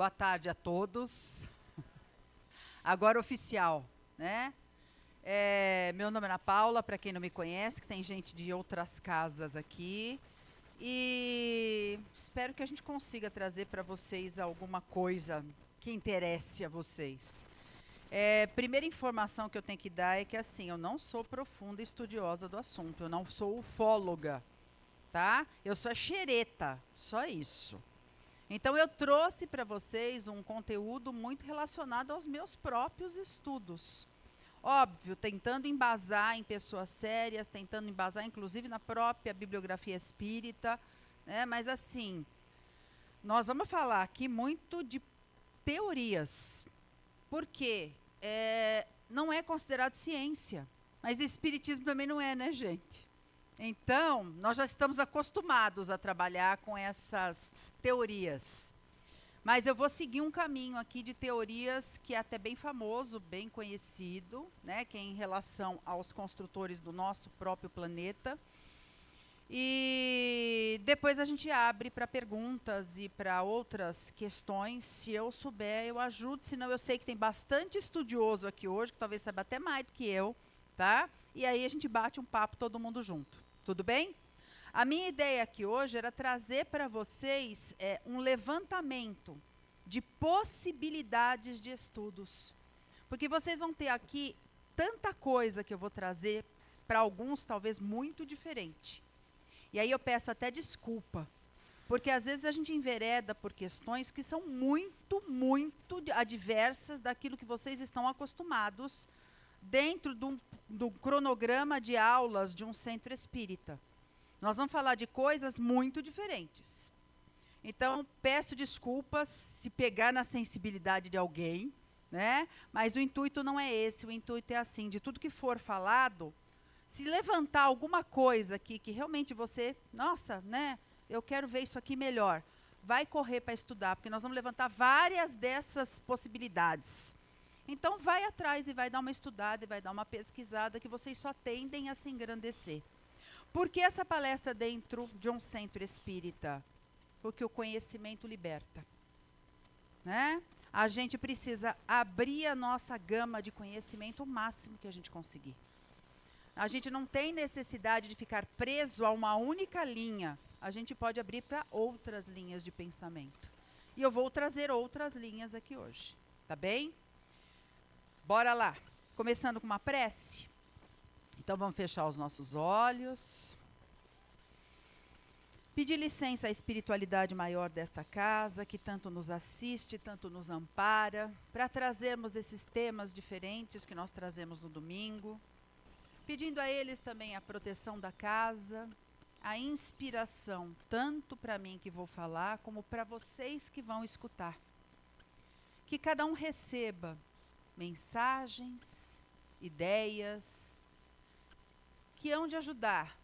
Boa tarde a todos. Agora oficial, né? Meu nome é Ana Paula, para quem não me conhece, que tem gente de outras casas aqui. E espero que a gente consiga trazer para vocês alguma coisa que interesse a vocês. Primeira informação que eu tenho que dar é que assim, eu não sou profunda estudiosa do assunto, eu não sou ufóloga, tá? Eu sou a xereta, só isso. Então eu trouxe para vocês um conteúdo muito relacionado aos meus próprios estudos. Óbvio, tentando embasar em pessoas sérias, tentando embasar inclusive na própria bibliografia espírita, né? Mas assim, nós vamos falar aqui muito de teorias, porque não é considerado ciência, mas espiritismo também não é, né, gente? Então, nós já estamos acostumados a trabalhar com essas teorias. Mas eu vou seguir um caminho aqui de teorias que é até bem famoso, bem conhecido, né, que é em relação aos construtores do nosso próprio planeta. E depois a gente abre para perguntas e para outras questões. Se eu souber, eu ajudo, senão eu sei que tem bastante estudioso aqui hoje, que talvez saiba até mais do que eu, tá? E aí a gente bate um papo todo mundo junto. Tudo bem? A minha ideia aqui hoje era trazer para vocês um levantamento de possibilidades de estudos. Porque vocês vão ter aqui tanta coisa que eu vou trazer, para alguns talvez muito diferente. E aí eu peço até desculpa, porque às vezes a gente envereda por questões que são muito, muito adversas daquilo que vocês estão acostumados dentro do cronograma de aulas de um centro espírita. Nós vamos falar de coisas muito diferentes. Então, peço desculpas se pegar na sensibilidade de alguém, né? Mas o intuito não é esse, o intuito é assim, de tudo que for falado, se levantar alguma coisa aqui que realmente você, nossa, né? Eu quero ver isso aqui melhor. Vai correr para estudar, porque nós vamos levantar várias dessas possibilidades. Então, vai atrás e vai dar uma estudada e vai dar uma pesquisada que vocês só tendem a se engrandecer. Por que essa palestra dentro de um centro espírita? Porque o conhecimento liberta, né? A gente precisa abrir a nossa gama de conhecimento o máximo que a gente conseguir. A gente não tem necessidade de ficar preso a uma única linha. A gente pode abrir para outras linhas de pensamento. E eu vou trazer outras linhas aqui hoje, tá bem? Bora lá. Começando com uma prece. Então vamos fechar os nossos olhos. Pedir licença à espiritualidade maior desta casa, que tanto nos assiste, tanto nos ampara, para trazermos esses temas diferentes que nós trazemos no domingo. Pedindo a eles também a proteção da casa, a inspiração, tanto para mim que vou falar, como para vocês que vão escutar. Que cada um receba mensagens, ideias, que hão de ajudar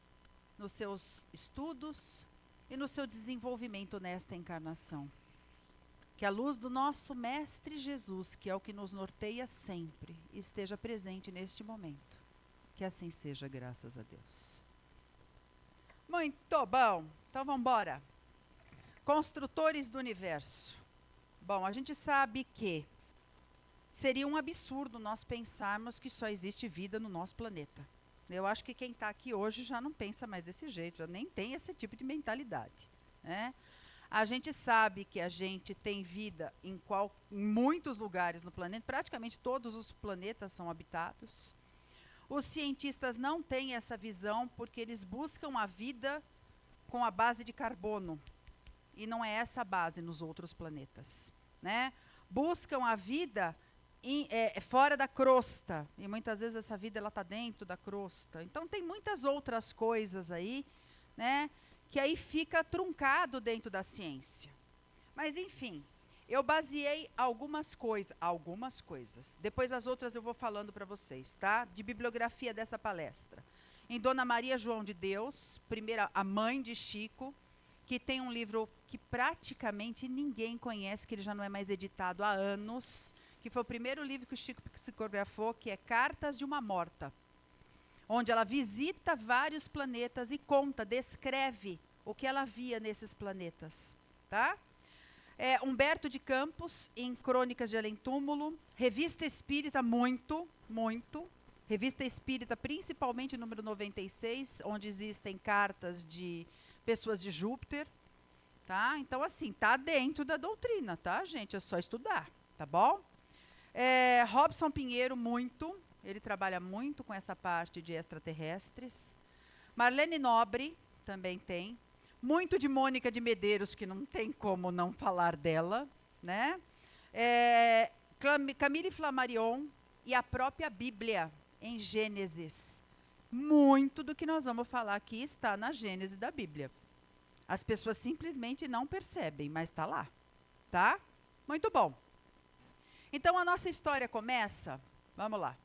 nos seus estudos e no seu desenvolvimento nesta encarnação. Que a luz do nosso Mestre Jesus, que é o que nos norteia sempre, esteja presente neste momento. Que assim seja, graças a Deus. Muito bom! Então vamos embora. Construtores do universo. Bom, a gente sabe que seria um absurdo nós pensarmos que só existe vida no nosso planeta. Eu acho que quem está aqui hoje já não pensa mais desse jeito, já nem tem esse tipo de mentalidade, né? A gente sabe que a gente tem vida em muitos lugares no planeta, praticamente todos os planetas são habitados. Os cientistas não têm essa visão porque eles buscam a vida com a base de carbono. E não é essa a base nos outros planetas, né? Buscam a vida fora da crosta. E muitas vezes essa vida está dentro da crosta. Então tem muitas outras coisas aí, né? Que aí fica truncado dentro da ciência. Mas enfim, eu baseei algumas coisas. Depois as outras eu vou falando para vocês, tá? De bibliografia dessa palestra. Em Dona Maria João de Deus, a mãe de Chico, que tem um livro que praticamente ninguém conhece, que ele já não é mais editado há anos, que foi o primeiro livro que o Chico psicografou, que é Cartas de uma Morta, onde ela visita vários planetas e descreve o que ela via nesses planetas, tá? Humberto de Campos, em Crônicas de Além Túmulo. Revista Espírita, muito. Revista Espírita, principalmente número 96, onde existem cartas de pessoas de Júpiter. Tá? Então, assim, tá dentro da doutrina, tá, gente? É só estudar, tá bom? Robson Pinheiro, muito. Ele trabalha muito com essa parte de extraterrestres. Marlene Nobre, também tem. Muito de Mônica de Medeiros, que não tem como não falar dela, né? Camille Flammarion e a própria Bíblia, em Gênesis. Muito do que nós vamos falar aqui está na Gênese da Bíblia. As pessoas simplesmente não percebem, mas está lá, tá? Muito bom. Então, a nossa história começa, vamos lá,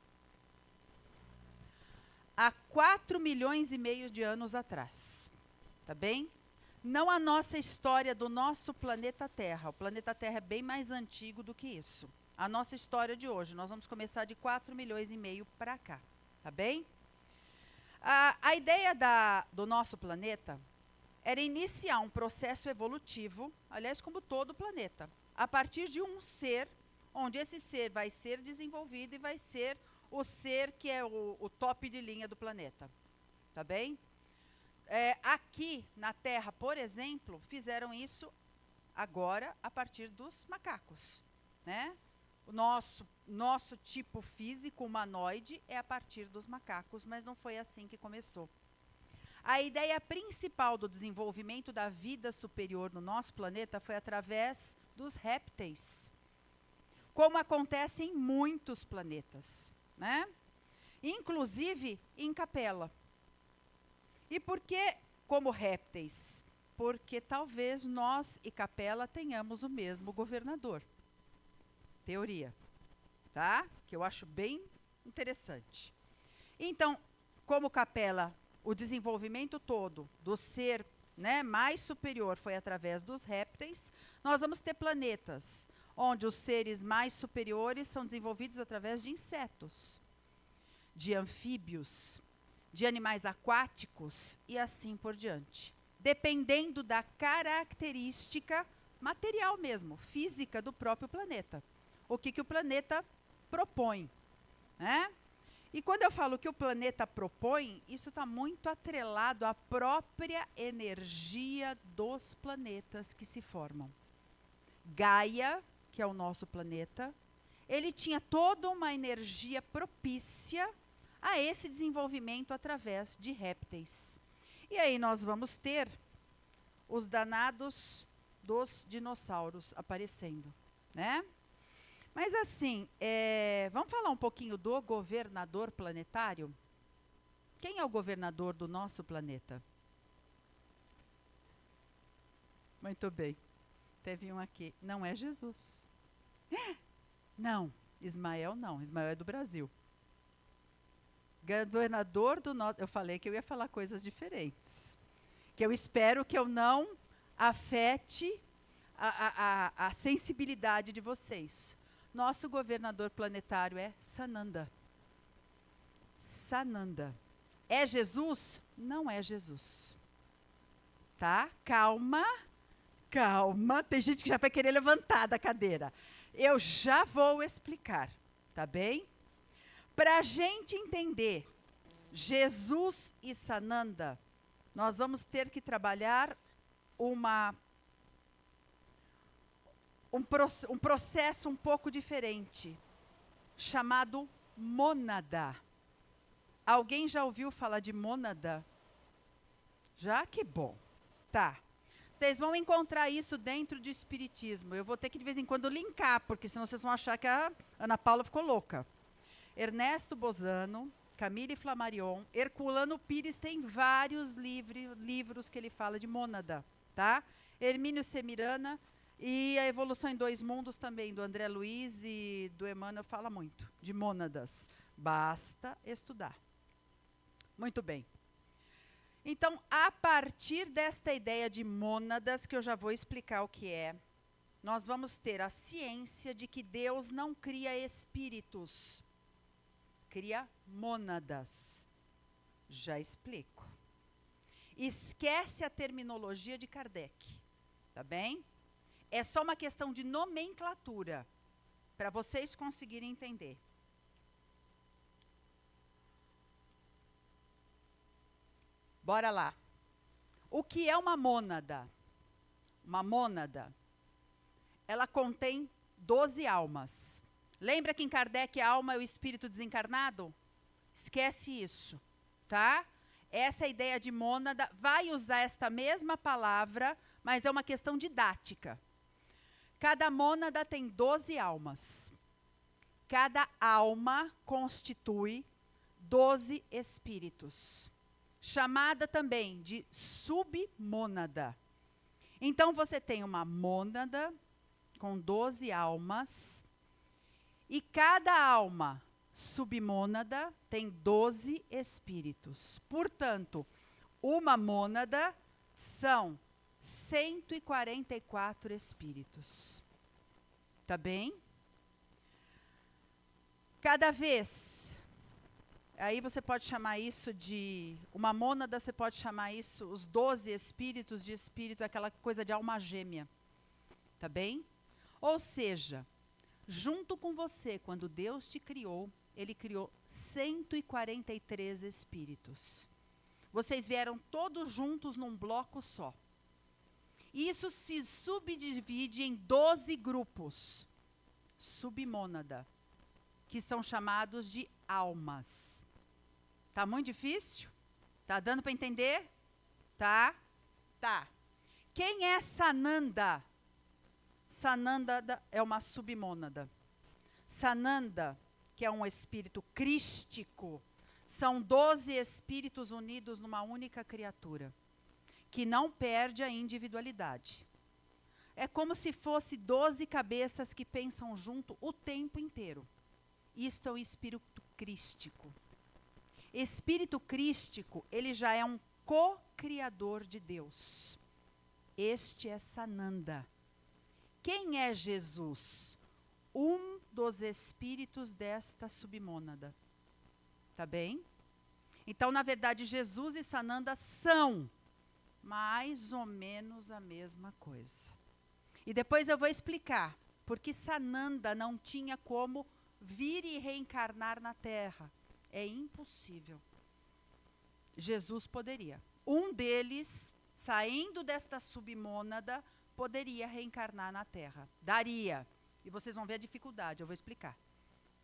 há 4 milhões e meio de anos atrás, tá bem? Não a nossa história do nosso planeta Terra. O planeta Terra é bem mais antigo do que isso. A nossa história de hoje, nós vamos começar de 4 milhões e meio para cá, tá bem? A ideia do nosso planeta era iniciar um processo evolutivo, aliás, como todo o planeta, a partir de um ser, onde esse ser vai ser desenvolvido e vai ser o ser que é o top de linha do planeta, tá bem? Aqui na Terra, por exemplo, fizeram isso agora a partir dos macacos, né? O nosso tipo físico humanoide é a partir dos macacos, mas não foi assim que começou. A ideia principal do desenvolvimento da vida superior no nosso planeta foi através dos répteis, como acontece em muitos planetas, né? Inclusive em Capela. E por que como répteis? Porque talvez nós e Capela tenhamos o mesmo governador. Teoria, tá? Que eu acho bem interessante. Então, como Capela, o desenvolvimento todo do ser, né, mais superior foi através dos répteis, nós vamos ter planetas onde os seres mais superiores são desenvolvidos através de insetos, de anfíbios, de animais aquáticos e assim por diante. Dependendo da característica material mesmo, física do próprio planeta. O que o planeta propõe, né? E quando eu falo que o planeta propõe, isso está muito atrelado à própria energia dos planetas que se formam. Gaia, que é o nosso planeta, ele tinha toda uma energia propícia a esse desenvolvimento através de répteis. E aí nós vamos ter os danados dos dinossauros aparecendo, né? Mas assim, vamos falar um pouquinho do governador planetário? Quem é o governador do nosso planeta? Muito bem. Teve um aqui. Não é Jesus. Não, Ismael não. Ismael é do Brasil. Governador do nosso... Eu falei que eu ia falar coisas diferentes. Que eu espero que eu não afete a sensibilidade de vocês. Nosso governador planetário é Sananda. Sananda. É Jesus? Não é Jesus. Tá? Calma, calma. Tem gente que já vai querer levantar da cadeira. Eu já vou explicar, tá bem? Para a gente entender Jesus e Sananda, nós vamos ter que trabalhar um processo um pouco diferente, chamado mônada. Alguém já ouviu falar de mônada? Já? Que bom. Tá. Vocês vão encontrar isso dentro do espiritismo. Eu vou ter que de vez em quando linkar, porque senão vocês vão achar que a Ana Paula ficou louca. Ernesto Bozano, Camille Flammarion, Herculano Pires tem vários livros que ele fala de mônada, tá? Hermínio Semirana e a Evolução em Dois Mundos também, do André Luiz e do Emmanuel, fala muito de mônadas. Basta estudar. Muito bem. Então, a partir desta ideia de mônadas, que eu já vou explicar o que é, nós vamos ter a ciência de que Deus não cria espíritos, cria mônadas. Já explico. Esquece a terminologia de Kardec, tá bem? É só uma questão de nomenclatura, para vocês conseguirem entender. Bora lá. O que é uma mônada? Uma mônada, ela contém 12 almas. Lembra que em Kardec a alma é o espírito desencarnado? Esquece isso, tá? Essa ideia de mônada, vai usar esta mesma palavra, mas é uma questão didática. Cada mônada tem 12 almas. Cada alma constitui 12 espíritos, chamada também de submônada. Então, você tem uma mônada com 12 almas, e cada alma submônada tem 12 espíritos. Portanto, uma mônada são 144 espíritos. Tá bem? Cada vez, aí você pode chamar isso de, uma mônada, você pode chamar isso, os 12 espíritos de espírito, aquela coisa de alma gêmea. Tá bem? Ou seja, junto com você, quando Deus te criou, Ele criou 143 espíritos. Vocês vieram todos juntos num bloco só. E isso se subdivide em 12 grupos, submônada, que são chamados de almas. Tá muito difícil? Tá dando para entender? Tá? Tá. Quem é Sananda? Sananda é uma submônada. Sananda, que é um espírito crístico, são 12 espíritos unidos numa única criatura, que não perde a individualidade. É como se fosse 12 cabeças que pensam junto o tempo inteiro. Isto é o espírito crístico. Espírito crístico, ele já é um co-criador de Deus. Este é Sananda. Quem é Jesus? Um dos espíritos desta submônada. Tá bem? Então, na verdade, Jesus e Sananda são mais ou menos a mesma coisa. E depois eu vou explicar porque Sananda não tinha como vir e reencarnar na Terra. É impossível. Jesus poderia. Um deles, saindo desta submônada, poderia reencarnar na Terra. Daria. E vocês vão ver a dificuldade, eu vou explicar.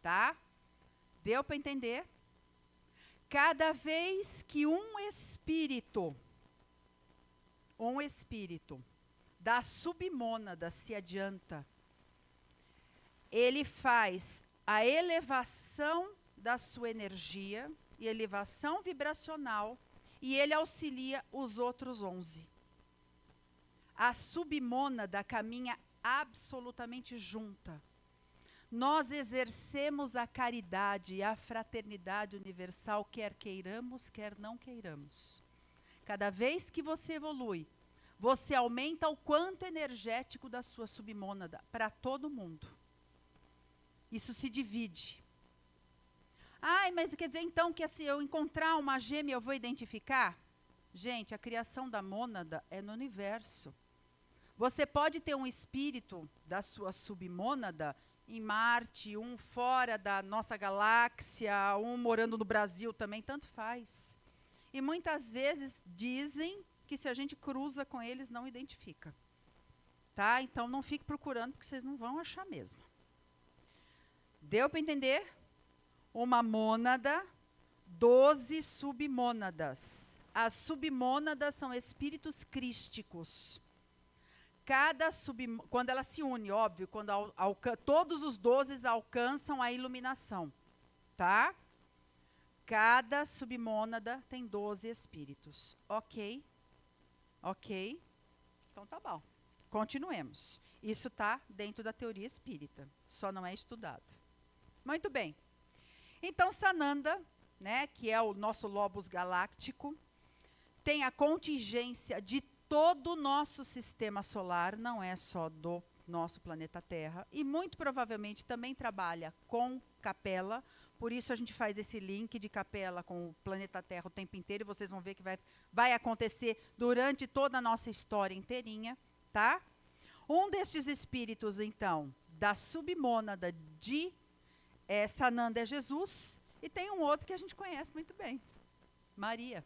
Tá? Deu para entender? Cada vez que um espírito da submônada se adianta, ele faz a elevação da sua energia e elevação vibracional, e ele auxilia os outros 11. A submônada caminha absolutamente junta. Nós exercemos a caridade e a fraternidade universal, quer queiramos, quer não queiramos. Cada vez que você evolui, você aumenta o quanto energético da sua submônada para todo mundo. Isso se divide. Ai, mas quer dizer então que se eu encontrar uma gêmea eu vou identificar? Gente, a criação da mônada é no universo. Você pode ter um espírito da sua submônada em Marte, um fora da nossa galáxia, um morando no Brasil também, tanto faz. E muitas vezes dizem que se a gente cruza com eles, não identifica. Tá? Então não fique procurando, porque vocês não vão achar mesmo. Deu para entender? Uma mônada, 12 submônadas. As submônadas são espíritos crísticos. Quando ela se une, óbvio, quando todos os 12 alcançam a iluminação. Tá? Cada submônada tem 12 espíritos. Ok? Ok? Então tá bom. Continuemos. Isso está dentro da teoria espírita, só não é estudado. Muito bem. Então, Sananda, né, que é o nosso lobus galáctico, tem a contingência de todo o nosso sistema solar, não é só do nosso planeta Terra, e muito provavelmente também trabalha com Capela, por isso a gente faz esse link de Capela com o planeta Terra o tempo inteiro, e vocês vão ver que vai acontecer durante toda a nossa história inteirinha, tá? Um destes espíritos, então, da submônada de Sananda é Jesus, e tem um outro que a gente conhece muito bem, Maria.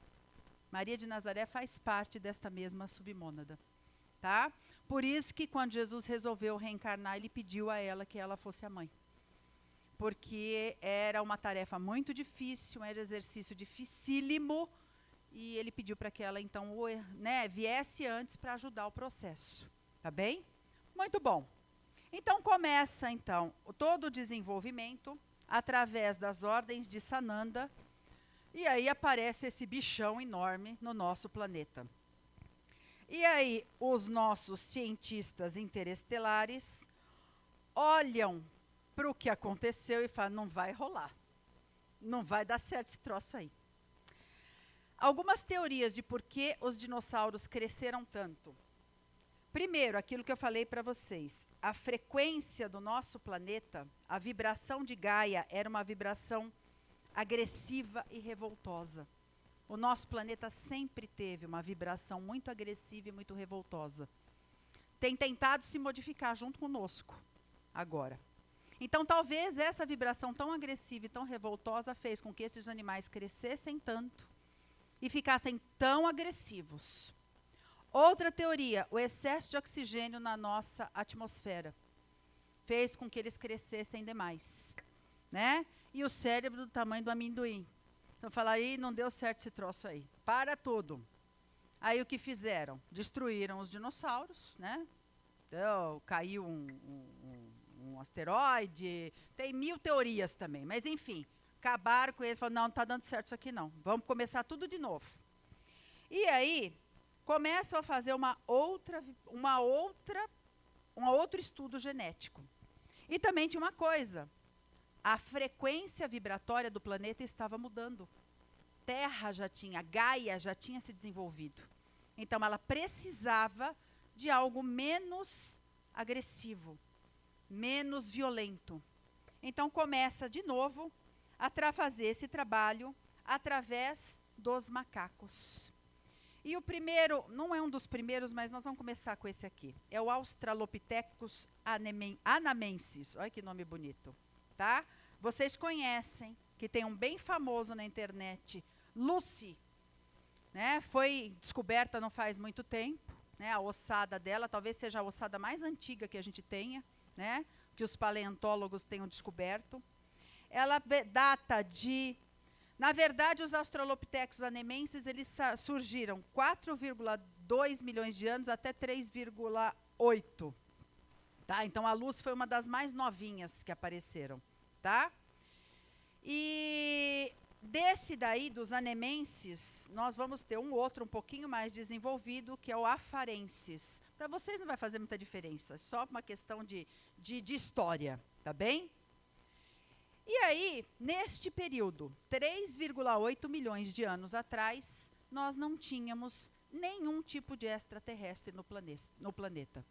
Maria de Nazaré faz parte desta mesma submônada, tá? Por isso que quando Jesus resolveu reencarnar, ele pediu a ela que ela fosse a mãe. Porque era uma tarefa muito difícil, era um exercício dificílimo, e ele pediu para que ela, então, viesse antes para ajudar o processo. Tá bem? Muito bom. Então, começa, então, todo o desenvolvimento através das ordens de Sananda, e aí aparece esse bichão enorme no nosso planeta. E aí, os nossos cientistas interestelares olham para o que aconteceu e falam, não vai rolar. Não vai dar certo esse troço aí. Algumas teorias de por que os dinossauros cresceram tanto. Primeiro, aquilo que eu falei para vocês. A frequência do nosso planeta, a vibração de Gaia era uma vibração agressiva e revoltosa. O nosso planeta sempre teve uma vibração muito agressiva e muito revoltosa. Tem tentado se modificar junto conosco agora. Então, talvez essa vibração tão agressiva e tão revoltosa fez com que esses animais crescessem tanto e ficassem tão agressivos. Outra teoria, o excesso de oxigênio na nossa atmosfera fez com que eles crescessem demais, né? E o cérebro do tamanho do amendoim. Então, falaram, não deu certo esse troço aí. Para tudo. Aí, o que fizeram? Destruíram os dinossauros, né? Então, caiu um asteroide. Tem 1000 teorias também. Mas, enfim, acabaram com eles. Falaram, não está dando certo isso aqui, não. Vamos começar tudo de novo. E aí, começam a fazer um outro estudo genético. E também tinha uma coisa. A frequência vibratória do planeta estava mudando. Gaia já tinha se desenvolvido. Então, ela precisava de algo menos agressivo, menos violento. Então, começa de novo a fazer esse trabalho através dos macacos. E o primeiro, não é um dos primeiros, mas nós vamos começar com esse aqui. É o Australopithecus anamensis. Olha que nome bonito. Tá? Vocês conhecem, que tem um bem famoso na internet, Lucy, né? Foi descoberta não faz muito tempo, né? A ossada dela talvez seja a ossada mais antiga que a gente tenha, né? Que os paleontólogos tenham descoberto. Ela data de... Na verdade, os Australopithecus anamensis, eles surgiram 4,2 milhões de anos até 3,8. Tá? Então, a Lucy foi uma das mais novinhas que apareceram. Tá? E desse daí, dos anamensis, nós vamos ter um outro um pouquinho mais desenvolvido, que é o afarensis. Para vocês não vai fazer muita diferença, só uma questão de história, tá bem? E aí, neste período, 3,8 milhões de anos atrás, nós não tínhamos nenhum tipo de extraterrestre no planeta.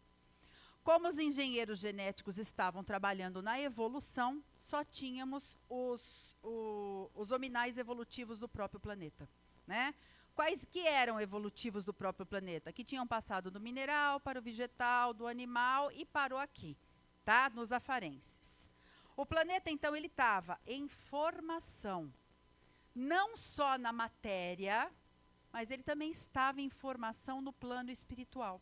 Como os engenheiros genéticos estavam trabalhando na evolução, só tínhamos os hominais evolutivos do próprio planeta, né? Quais que eram evolutivos do próprio planeta? Que tinham passado do mineral para o vegetal, do animal e parou aqui, tá? Nos afarenses. O planeta, então, ele estava em formação, não só na matéria, mas ele também estava em formação no plano espiritual.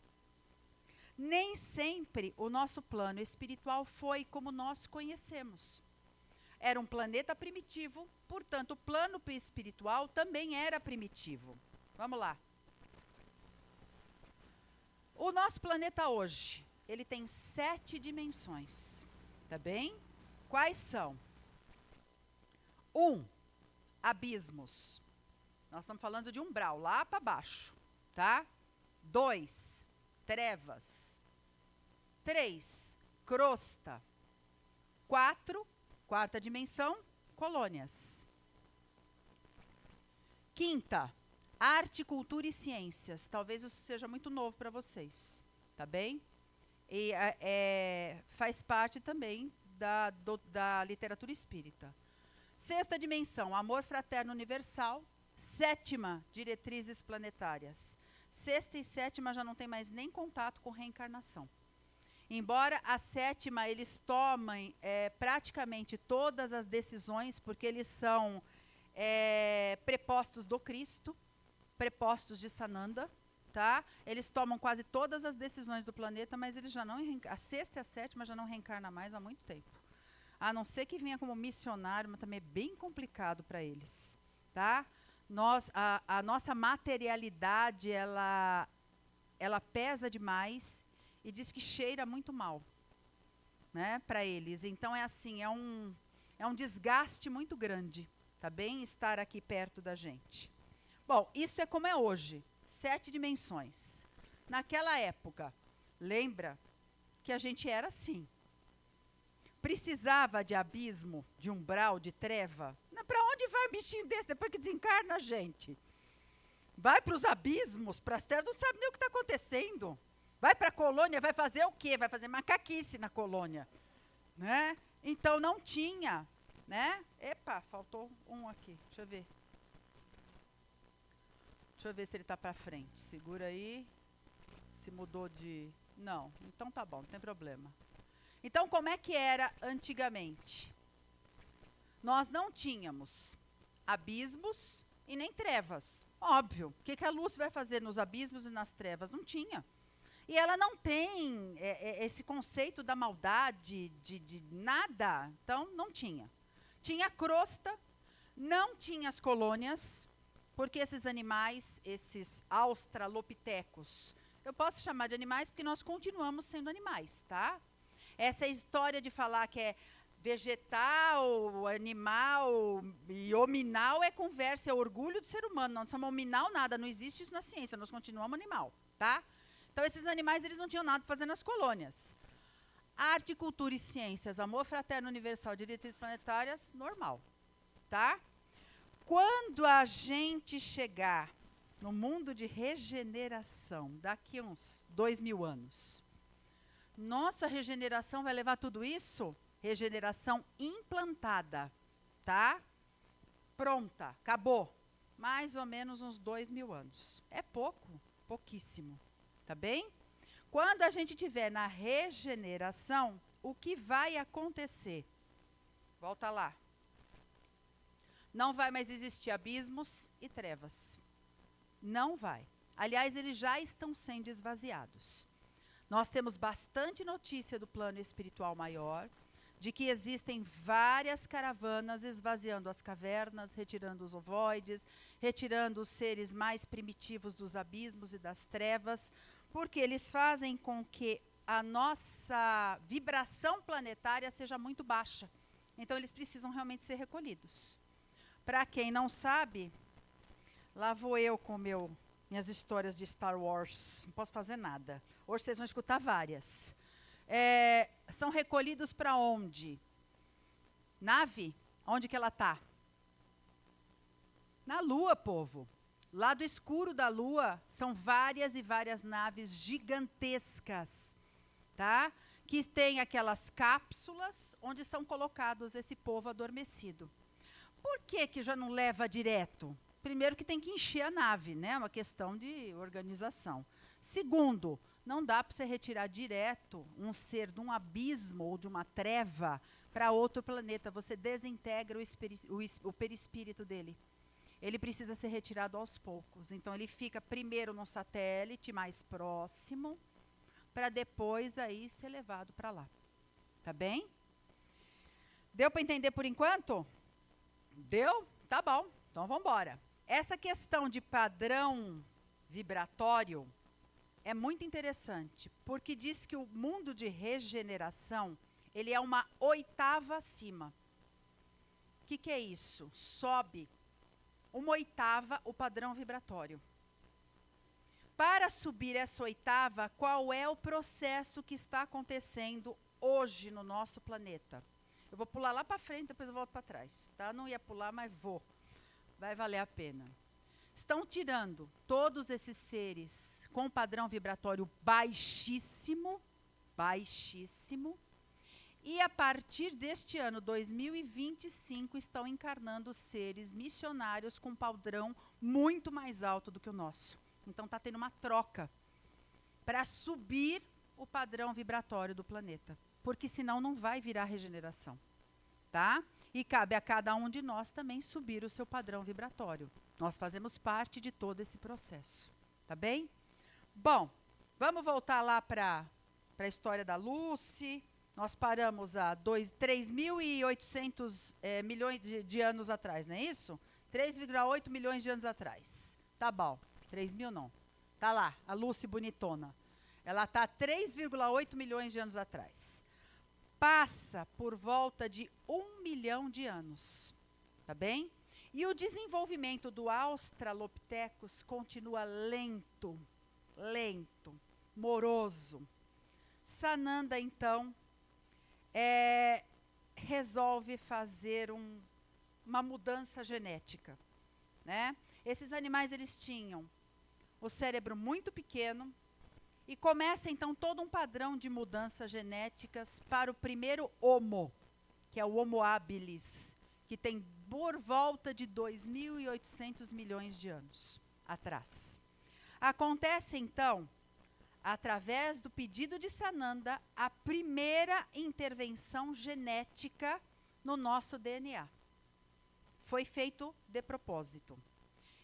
Nem sempre o nosso plano espiritual foi como nós conhecemos. Era um planeta primitivo, portanto, o plano espiritual também era primitivo. Vamos lá. O nosso planeta hoje, ele tem 7 dimensões, tá bem? Quais são? 1, abismos. Nós estamos falando de umbral, lá para baixo, tá? 2, trevas. 3, crosta. 4, quarta dimensão, colônias. 5ª, arte, cultura e ciências. Talvez isso seja muito novo para vocês, tá bem? E faz parte também da literatura espírita. 6ª dimensão, amor fraterno universal. 7ª, diretrizes planetárias. 6ª e 7ª já não tem mais nem contato com reencarnação. Embora a sétima eles tomem praticamente todas as decisões, porque eles são prepostos do Cristo, prepostos de Sananda, tá? Eles tomam quase todas as decisões do planeta, mas eles já não a sexta e a sétima já não reencarna mais há muito tempo. A não ser que venha como missionário, mas também é bem complicado para eles, tá? A nossa materialidade, ela pesa demais e diz que cheira muito mal, né, para eles. Então é assim, é um desgaste muito grande, tá bem? Estar aqui perto da gente. Bom, isso é como é hoje, 7 dimensões. Naquela época, lembra que a gente era assim. Precisava de abismo, de umbral, de treva. Para onde vai um bichinho desse depois que desencarna a gente? Vai para os abismos, para as trevas, não sabe nem o que está acontecendo. Vai para a colônia, vai fazer o quê? Vai fazer macaquice na colônia, né? Então não tinha, né? Epa, faltou um aqui, deixa eu ver. Deixa eu ver se ele está para frente. Segura aí. Se mudou de... Não, então tá bom, não tem problema. Então, como é que era antigamente? Nós não tínhamos abismos e nem trevas. Óbvio. O que a luz vai fazer nos abismos e nas trevas? Não tinha. E ela não tem esse conceito da maldade, de nada. Então, não tinha. Tinha crosta, não tinha as colônias, porque esses animais, esses australopitecos, eu posso chamar de animais porque nós continuamos sendo animais, tá? Essa história de falar que é vegetal, animal e hominal é conversa, é orgulho do ser humano. Não somos hominal nada, não existe isso na ciência, nós continuamos animal, tá? Então, esses animais, eles não tinham nada para fazer nas colônias. Arte, cultura e ciências, amor fraterno, universal, diretrizes planetárias, normal, tá? Quando a gente chegar no mundo de regeneração, daqui a uns 2000 anos, nossa regeneração vai levar tudo isso? Regeneração implantada, tá? Pronta, acabou. Mais ou menos uns 2000 anos. É pouco, pouquíssimo, tá bem? Quando a gente estiver na regeneração, o que vai acontecer? Volta lá. Não vai mais existir abismos e trevas. Não vai. Aliás, eles já estão sendo esvaziados. Nós temos bastante notícia do plano espiritual maior, de que existem várias caravanas esvaziando as cavernas, retirando os ovoides, retirando os seres mais primitivos dos abismos e das trevas, porque eles fazem com que a nossa vibração planetária seja muito baixa. Então, eles precisam realmente ser recolhidos. Para quem não sabe, lá vou eu com minhas histórias de Star Wars. Não posso fazer nada. Hoje vocês vão escutar várias. São recolhidos para onde? Nave? Onde que ela está? Na Lua, povo. Lado escuro da Lua são várias e várias naves gigantescas, tá? Que tem aquelas cápsulas onde são colocados esse povo adormecido. Por que já não leva direto? Primeiro que tem que encher a nave, né? É uma questão de organização. Segundo, não dá para você retirar direto um ser de um abismo ou de uma treva para outro planeta. Você desintegra o perispírito dele. Ele precisa ser retirado aos poucos. Então, ele fica primeiro num satélite mais próximo, para depois aí ser levado para lá. Tá bem? Deu para entender por enquanto? Deu? Tá bom. Então, vamos embora. Essa questão de padrão vibratório é muito interessante, porque diz que o mundo de regeneração, ele é uma oitava acima. O que é isso? Sobe uma oitava o padrão vibratório. Para subir essa oitava, qual é o processo que está acontecendo hoje no nosso planeta? Eu vou pular lá para frente, depois eu volto para trás, tá? Não ia pular, mas vou. Vai valer a pena. Estão tirando todos esses seres com padrão vibratório baixíssimo, baixíssimo, e a partir deste ano, 2025, estão encarnando seres missionários com padrão muito mais alto do que o nosso. Então está tendo uma troca para subir o padrão vibratório do planeta, porque senão não vai virar regeneração, tá? E cabe a cada um de nós também subir o seu padrão vibratório. Nós fazemos parte de todo esse processo, tá bem? Bom, vamos voltar lá para a história da Lucy. Nós paramos há 3.800 milhões de anos atrás, não é isso? 3,8 milhões de anos atrás. Tá bom, 3.000 não. Tá lá, a Lucy bonitona. Ela está 3,8 milhões de anos atrás. Passa por volta de 1 milhão de anos, tá bem? E o desenvolvimento do Australopithecus continua lento, moroso. Sananda, então, resolve fazer uma mudança genética, né? Esses animais, eles tinham o cérebro muito pequeno e começa, então, todo um padrão de mudanças genéticas para o primeiro Homo, que é o Homo habilis, que tem por volta de 2.800 milhões de anos atrás. Acontece, então, através do pedido de Sananda, a primeira intervenção genética no nosso DNA. Foi feito de propósito.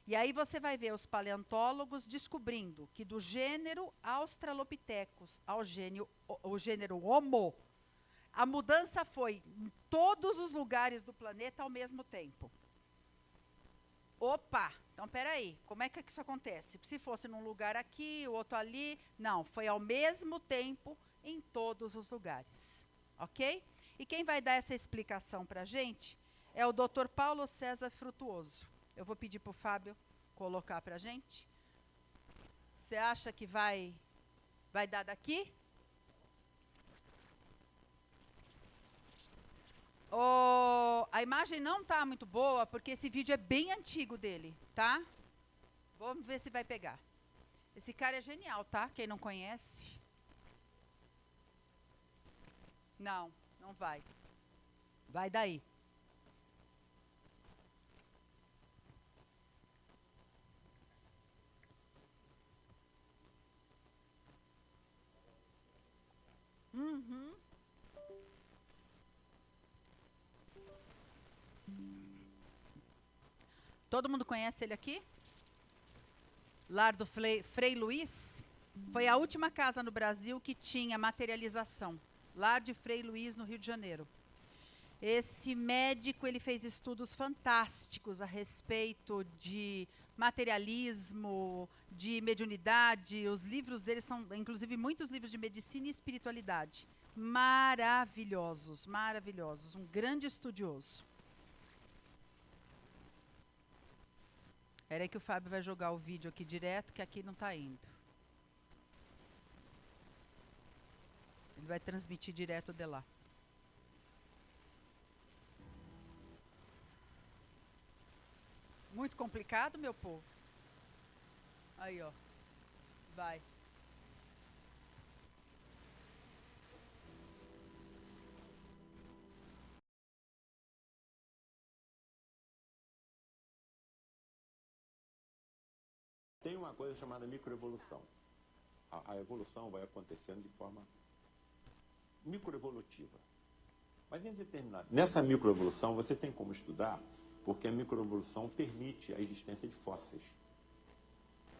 E aí você vai ver os paleontólogos descobrindo que do gênero Australopithecus ao gênero Homo, a mudança foi em todos os lugares do planeta ao mesmo tempo. Opa, então peraí, como é que isso acontece? Se fosse num lugar aqui, o outro ali, não, foi ao mesmo tempo em todos os lugares, ok? E quem vai dar essa explicação para a gente é o Dr. Paulo César Frutuoso. Eu vou pedir para o Fábio colocar para a gente. Você acha que vai dar daqui? A imagem não está muito boa, porque esse vídeo é bem antigo dele, tá? Vamos ver se vai pegar. Esse cara é genial, tá? Quem não conhece. Não, não vai. Vai daí. Uhum. Todo mundo conhece ele aqui? Lar do Frei Luiz. Foi a última casa no Brasil que tinha materialização. Lar de Frei Luiz, no Rio de Janeiro. Esse médico, ele fez estudos fantásticos a respeito de materialismo, de mediunidade. Os livros dele são, inclusive, muitos livros de medicina e espiritualidade. Maravilhosos, maravilhosos. Um grande estudioso. Espera aí que o Fábio vai jogar o vídeo aqui direto, que aqui não está indo. Ele vai transmitir direto de lá. Muito complicado, meu povo? Aí, ó. Vai. Tem uma coisa chamada microevolução. A evolução vai acontecendo de forma microevolutiva. Mas em determinado... Nessa microevolução você tem como estudar, porque a microevolução permite a existência de fósseis.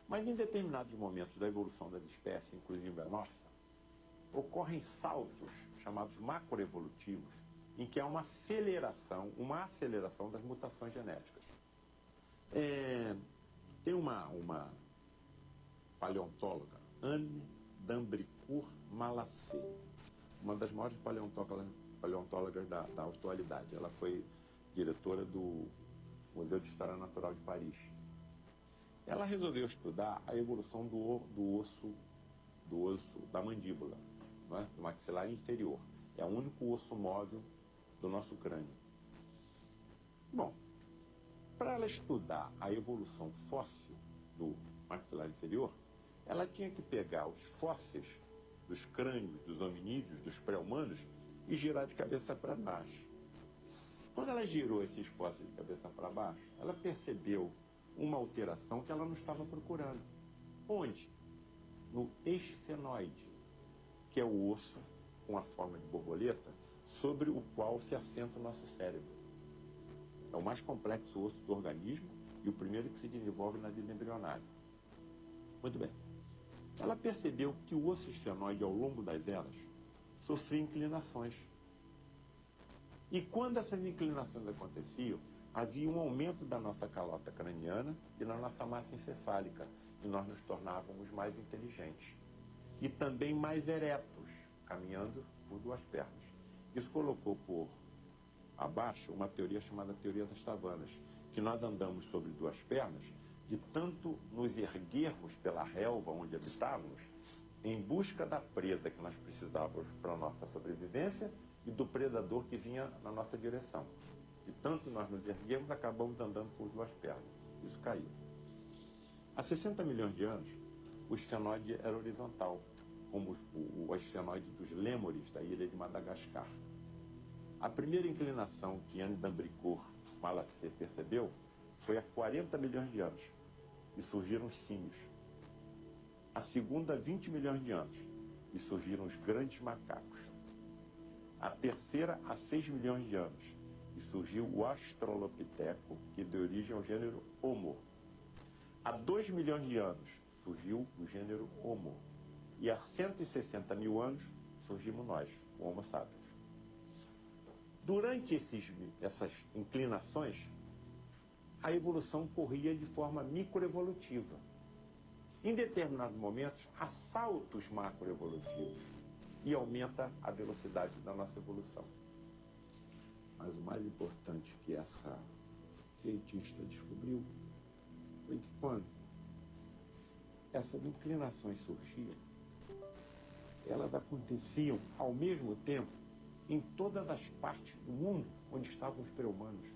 Mas em determinados momentos da evolução das espécies, inclusive a nossa, ocorrem saltos chamados macroevolutivos, em que há uma aceleração das mutações genéticas. Tem uma paleontóloga, Anne d'Ambricourt Malassez, uma das maiores paleontólogas da atualidade. Ela foi diretora do Museu de História Natural de Paris. Ela resolveu estudar a evolução do osso da mandíbula, não é? Do maxilar inferior. É o único osso móvel do nosso crânio. Bom, para ela estudar a evolução fóssil do maxilar inferior, ela tinha que pegar os fósseis dos crânios, dos hominídeos, dos pré-humanos e girar de cabeça para baixo. Quando ela girou esses fósseis de cabeça para baixo, ela percebeu uma alteração que ela não estava procurando. Onde? No esfenoide, que é o osso com a forma de borboleta sobre o qual se assenta o nosso cérebro. É o mais complexo osso do organismo e o primeiro que se desenvolve na vida embrionária. Muito bem. Ela percebeu que o osso esfenoide, ao longo das eras, sofria inclinações. E quando essas inclinações aconteciam, havia um aumento da nossa calota craniana e da nossa massa encefálica, e nós nos tornávamos mais inteligentes. E também mais eretos, caminhando por duas pernas. Isso colocou por abaixo uma teoria chamada teoria das savanas, que nós andamos sobre duas pernas, de tanto nos erguermos pela relva onde habitávamos, em busca da presa que nós precisávamos para a nossa sobrevivência e do predador que vinha na nossa direção. De tanto nós nos erguemos, acabamos andando por duas pernas. Isso caiu. Há 60 milhões de anos, o esfenoide era horizontal, como o esfenoide dos lêmures da ilha de Madagascar. A primeira inclinação que Anne d'Ambricourt Malassez percebeu foi há 40 milhões de anos, e surgiram os símios. A segunda, 20 milhões de anos, e surgiram os grandes macacos. A terceira, há 6 milhões de anos, e surgiu o Australopiteco, que deu origem ao gênero Homo. Há 2 milhões de anos, surgiu o gênero Homo. E há 160 mil anos, surgimos nós, o Homo sapiens. Durante essas inclinações, a evolução corria de forma microevolutiva. Em determinados momentos, há saltos macroevolutivos e aumenta a velocidade da nossa evolução. Mas o mais importante que essa cientista descobriu foi que quando essas inclinações surgiam, elas aconteciam ao mesmo tempo em todas as partes do mundo onde estavam os pré-humanos.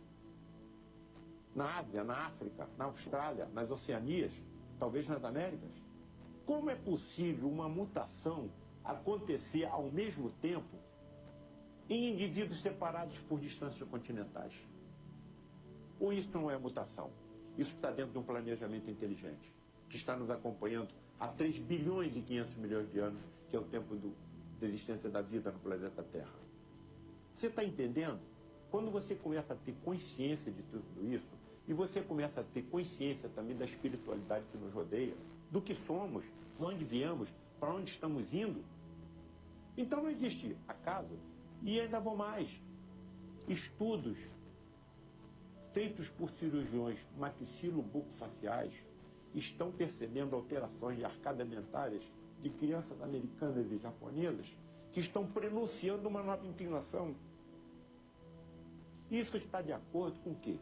Na Ásia, na África, na Austrália, nas Oceanias, talvez nas Américas. Como é possível uma mutação acontecer ao mesmo tempo em indivíduos separados por distâncias continentais? Ou isso não é mutação? Isso está dentro de um planejamento inteligente, que está nos acompanhando há 3 bilhões e 500 milhões de anos, que é o tempo da existência da vida no planeta Terra. Você está entendendo? Quando você começa a ter consciência de tudo isso, e você começa a ter consciência também da espiritualidade que nos rodeia, do que somos, de onde viemos, para onde estamos indo, então não existe acaso. E ainda vou mais. Estudos feitos por cirurgiões maxilobucofaciais estão percebendo alterações de arcadas dentárias de crianças americanas e japonesas que estão prenunciando uma nova inclinação. Isso está de acordo com o quê?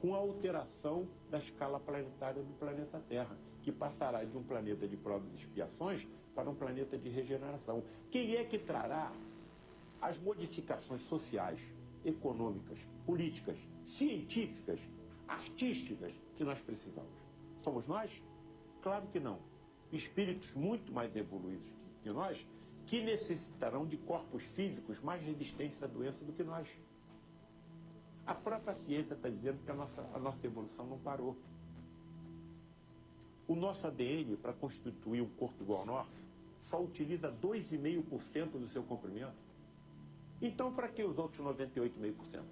Com a alteração da escala planetária do planeta Terra, que passará de um planeta de provas e expiações para um planeta de regeneração. Quem é que trará as modificações sociais, econômicas, políticas, científicas, artísticas que nós precisamos? Somos nós? Claro que não. Espíritos muito mais evoluídos que nós, que necessitarão de corpos físicos mais resistentes à doença do que nós. A própria ciência está dizendo que a nossa evolução não parou. O nosso ADN, para constituir um corpo igual ao nosso, só utiliza 2,5% do seu comprimento. Então, para que os outros 98,5%?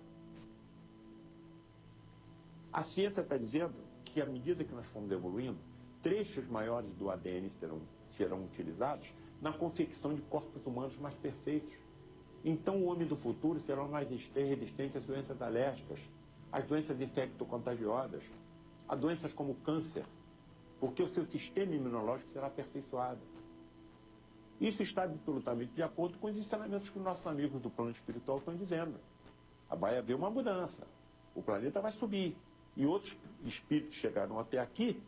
A ciência está dizendo que, à medida que nós formos evoluindo, trechos maiores do ADN serão utilizados na confecção de corpos humanos mais perfeitos. Então, o homem do futuro será mais resistente às doenças alérgicas, às doenças infecto-contagiosas, a doenças como câncer, porque o seu sistema imunológico será aperfeiçoado. Isso está absolutamente de acordo com os ensinamentos que os nossos amigos do plano espiritual estão dizendo. Vai haver uma mudança, o planeta vai subir. E outros espíritos chegaram até aqui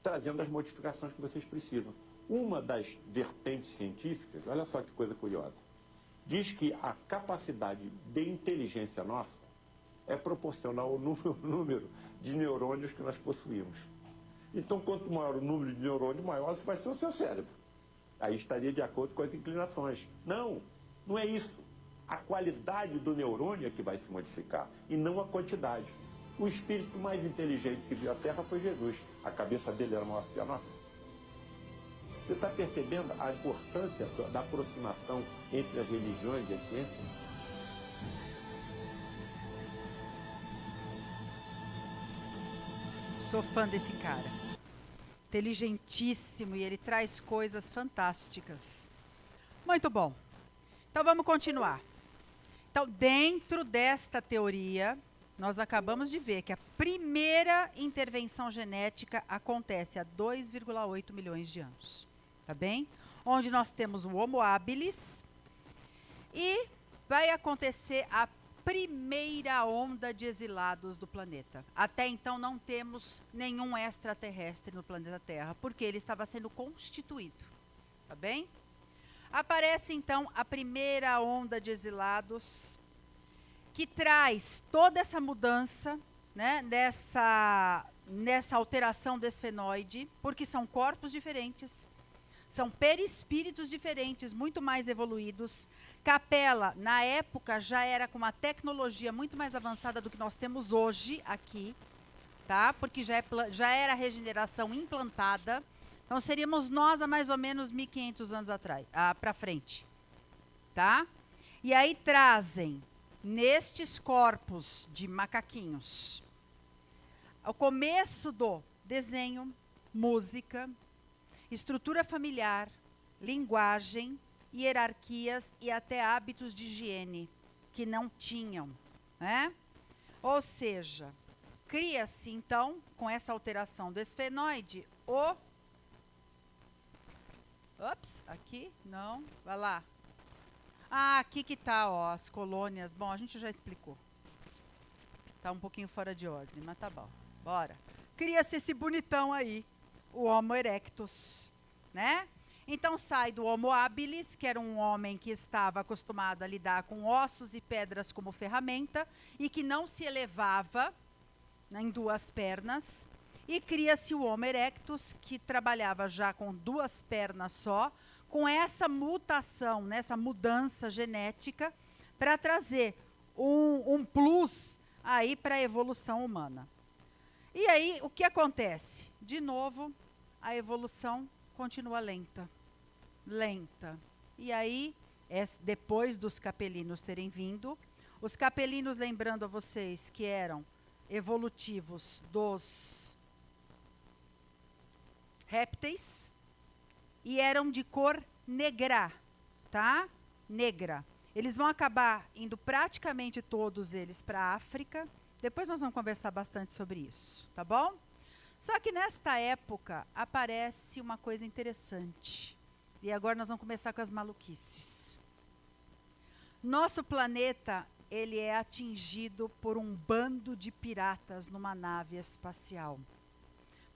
trazendo as modificações que vocês precisam. Uma das vertentes científicas, olha só que coisa curiosa, diz que a capacidade de inteligência nossa é proporcional ao número de neurônios que nós possuímos. Então, quanto maior o número de neurônios, maior vai ser o seu cérebro. Aí estaria de acordo com as inclinações. Não, não é isso. A qualidade do neurônio é que vai se modificar, e não a quantidade. O espírito mais inteligente que viu a Terra foi Jesus. A cabeça dele era maior que a nossa. Você está percebendo a importância da aproximação entre as religiões e as ciências? Sou fã desse cara. Inteligentíssimo e ele traz coisas fantásticas. Muito bom. Então vamos continuar. Então, dentro desta teoria, nós acabamos de ver que a primeira intervenção genética acontece há 2,8 milhões de anos. Tá bem? Onde nós temos o Homo habilis e vai acontecer a primeira onda de exilados do planeta. Até então não temos nenhum extraterrestre no planeta Terra, porque ele estava sendo constituído. Tá bem? Aparece então a primeira onda de exilados, que traz toda essa mudança, né, nessa alteração do esfenoide, porque são corpos diferentes, são perispíritos diferentes, muito mais evoluídos. Capela, na época, já era com uma tecnologia muito mais avançada do que nós temos hoje aqui, tá? Porque já era regeneração implantada. Então, seríamos nós há mais ou menos 1.500 anos atrás, para frente, tá? E aí trazem, nestes corpos de macaquinhos, o começo do desenho, música, estrutura familiar, linguagem, hierarquias e até hábitos de higiene que não tinham, né? Ou seja, cria-se então, com essa alteração do esfenoide, aqui, não, vai lá. Ah, aqui que tá, ó, as colônias. Bom, a gente já explicou. Tá um pouquinho fora de ordem, mas tá bom. Bora. Cria-se esse bonitão aí, o Homo erectus, né? Então sai do Homo habilis, que era um homem que estava acostumado a lidar com ossos e pedras como ferramenta e que não se elevava, né, em duas pernas, e cria-se o Homo erectus, que trabalhava já com duas pernas só, com essa mutação, né, essa mudança genética, para trazer um plus aí para a evolução humana. E aí, o que acontece? De novo, a evolução continua lenta. Lenta. E aí, depois dos capelinos terem vindo, os capelinos, lembrando a vocês que eram evolutivos dos répteis e eram de cor negra, tá? Negra. Eles vão acabar indo praticamente todos eles para a África. Depois nós vamos conversar bastante sobre isso, tá bom? Só que nesta época aparece uma coisa interessante. E agora nós vamos começar com as maluquices. Nosso planeta, ele é atingido por um bando de piratas numa nave espacial.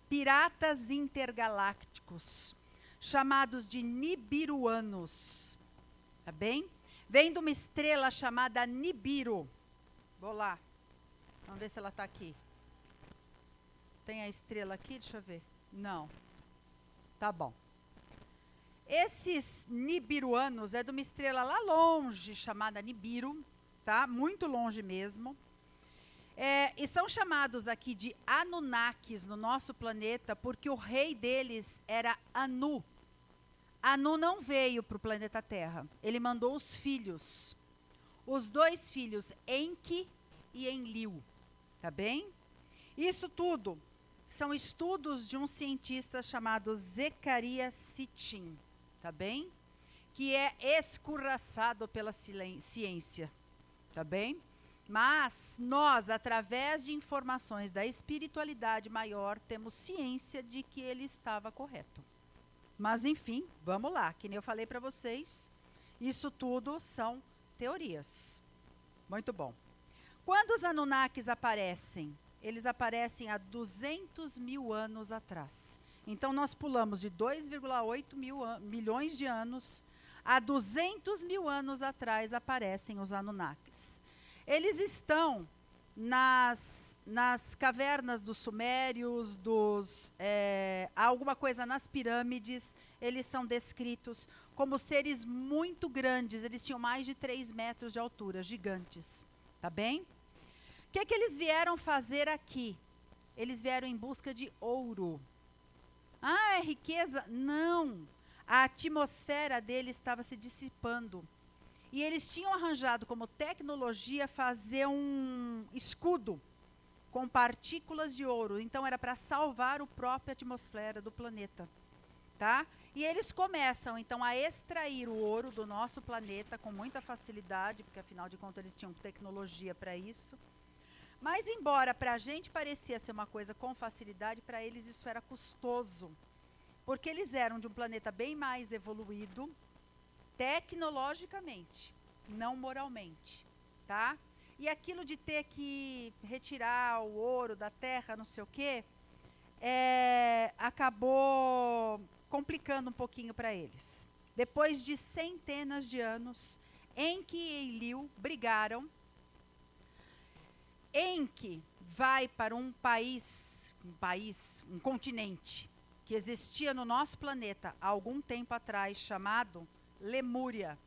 Piratas intergalácticos, chamados de nibiruanos. Tá bem? Vem de uma estrela chamada Nibiru. Vou lá. Vamos ver se ela está aqui. Tem a estrela aqui? Deixa eu ver. Não. Tá bom. Esses nibiruanos é de uma estrela lá longe, chamada Nibiru, tá? Muito longe mesmo. E são chamados aqui de Anunnakis no nosso planeta, porque o rei deles era Anu. Anu não veio para o planeta Terra. Ele mandou os filhos. Os dois filhos, Enki e Enlil. Tá bem? Isso tudo são estudos de um cientista chamado Zecharia Sitchin, tá bem? Que é escorraçado pela ciência, tá bem? Mas nós, através de informações da espiritualidade maior, temos ciência de que ele estava correto. Mas enfim, vamos lá, que nem eu falei para vocês, isso tudo são teorias. Muito bom. Quando os Anunnakis aparecem? Eles aparecem há 200 mil anos atrás. Então, nós pulamos de 2,8 milhões de anos a 200 mil anos atrás aparecem os Anunnakis. Eles estão nas cavernas dos sumérios, alguma coisa nas pirâmides. Eles são descritos como seres muito grandes. Eles tinham mais de 3 metros de altura, gigantes. Tá bem? O que eles vieram fazer aqui? Eles vieram em busca de ouro. Ah, é riqueza? Não. a atmosfera dele estava se dissipando. E eles tinham arranjado como tecnologia fazer um escudo com partículas de ouro. Então, era para salvar a própria atmosfera do planeta. Tá? E eles começam, então, a extrair o ouro do nosso planeta com muita facilidade, porque, afinal de contas, eles tinham tecnologia para isso. Mas, embora para a gente parecia ser uma coisa com facilidade, para eles isso era custoso. Porque eles eram de um planeta bem mais evoluído, tecnologicamente, não moralmente, tá? E aquilo de ter que retirar o ouro da terra, não sei o quê, acabou complicando um pouquinho para eles. Depois de centenas de anos, Enki e Enlil brigaram, Enki vai para um continente que existia no nosso planeta há algum tempo atrás, chamado Lemúria.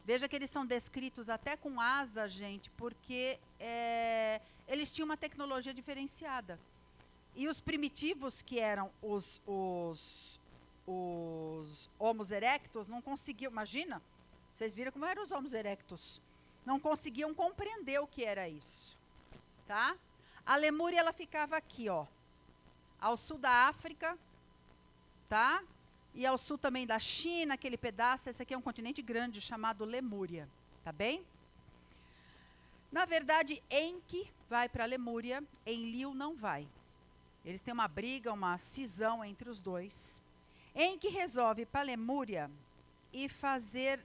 Veja que eles são descritos até com asa, gente, porque eles tinham uma tecnologia diferenciada. E os primitivos, que eram os Homo erectus, não conseguiam, imagina, vocês viram como eram os Homo erectus, não conseguiam compreender o que era isso, tá? A Lemúria, ela ficava aqui, ó, ao sul da África, tá? E ao sul também da China, aquele pedaço. Esse aqui é um continente grande chamado Lemúria, tá bem? Na verdade, Enki vai para a Lemúria, Enlil não vai. Eles têm uma briga, uma cisão entre os dois. Enki resolve ir para a Lemúria e fazer...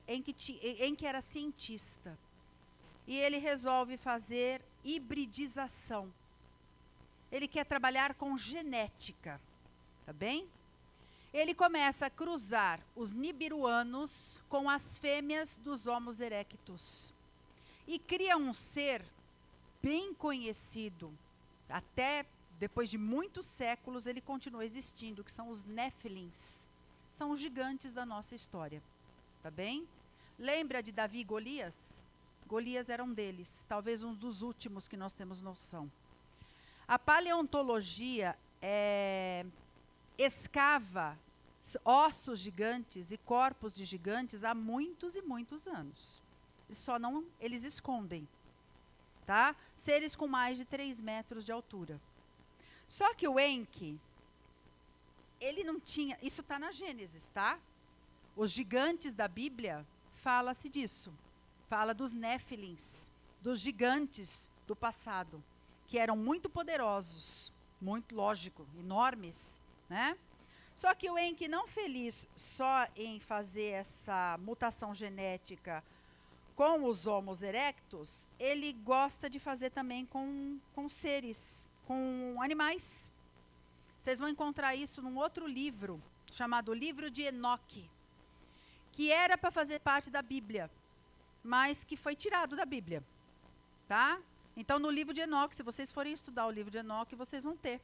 Enki era cientista. E ele resolve fazer hibridização. Ele quer trabalhar com genética, tá bem? Ele começa a cruzar os nibiruanos com as fêmeas dos Homo erectus. E cria um ser bem conhecido, até depois de muitos séculos ele continua existindo, que são os Néfilins. São os gigantes da nossa história, tá bem? Lembra de Davi e Golias? Golias era um deles, talvez um dos últimos que nós temos noção. A paleontologia escava ossos gigantes e corpos de gigantes há muitos e muitos anos. Eles escondem, tá? Seres com mais de 3 metros de altura. Só que o Enki, ele não tinha, isso está na Gênesis, tá? Os gigantes da Bíblia, fala-se disso. Fala dos Néfilins, dos gigantes do passado, que eram muito poderosos, muito, lógico, enormes, né? Só que o Enki, não feliz só em fazer essa mutação genética com os Homo erectus, ele gosta de fazer também com seres, com animais. Vocês vão encontrar isso num outro livro, chamado Livro de Enoque, que era para fazer parte da Bíblia, mas que foi tirado da Bíblia, tá? Então, no livro de Enoque, se vocês forem estudar o livro de Enoque, vocês vão ter.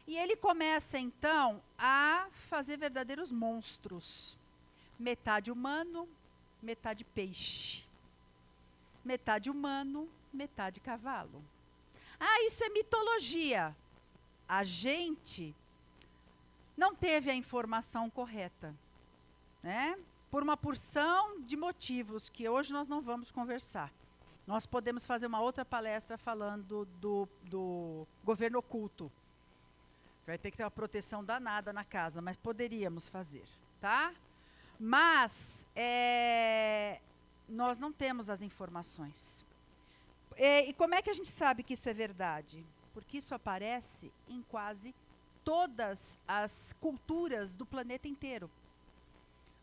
E ele começa, então, a fazer verdadeiros monstros. Metade humano, metade peixe. Metade humano, metade cavalo. Ah, isso é mitologia. A gente não teve a informação correta, né? Por uma porção de motivos que hoje nós não vamos conversar. Nós podemos fazer uma outra palestra falando do governo oculto. Vai ter que ter uma proteção danada na casa, mas poderíamos fazer, tá? Mas nós não temos as informações. E como é que a gente sabe que isso é verdade? Porque isso aparece em quase todas as culturas do planeta inteiro.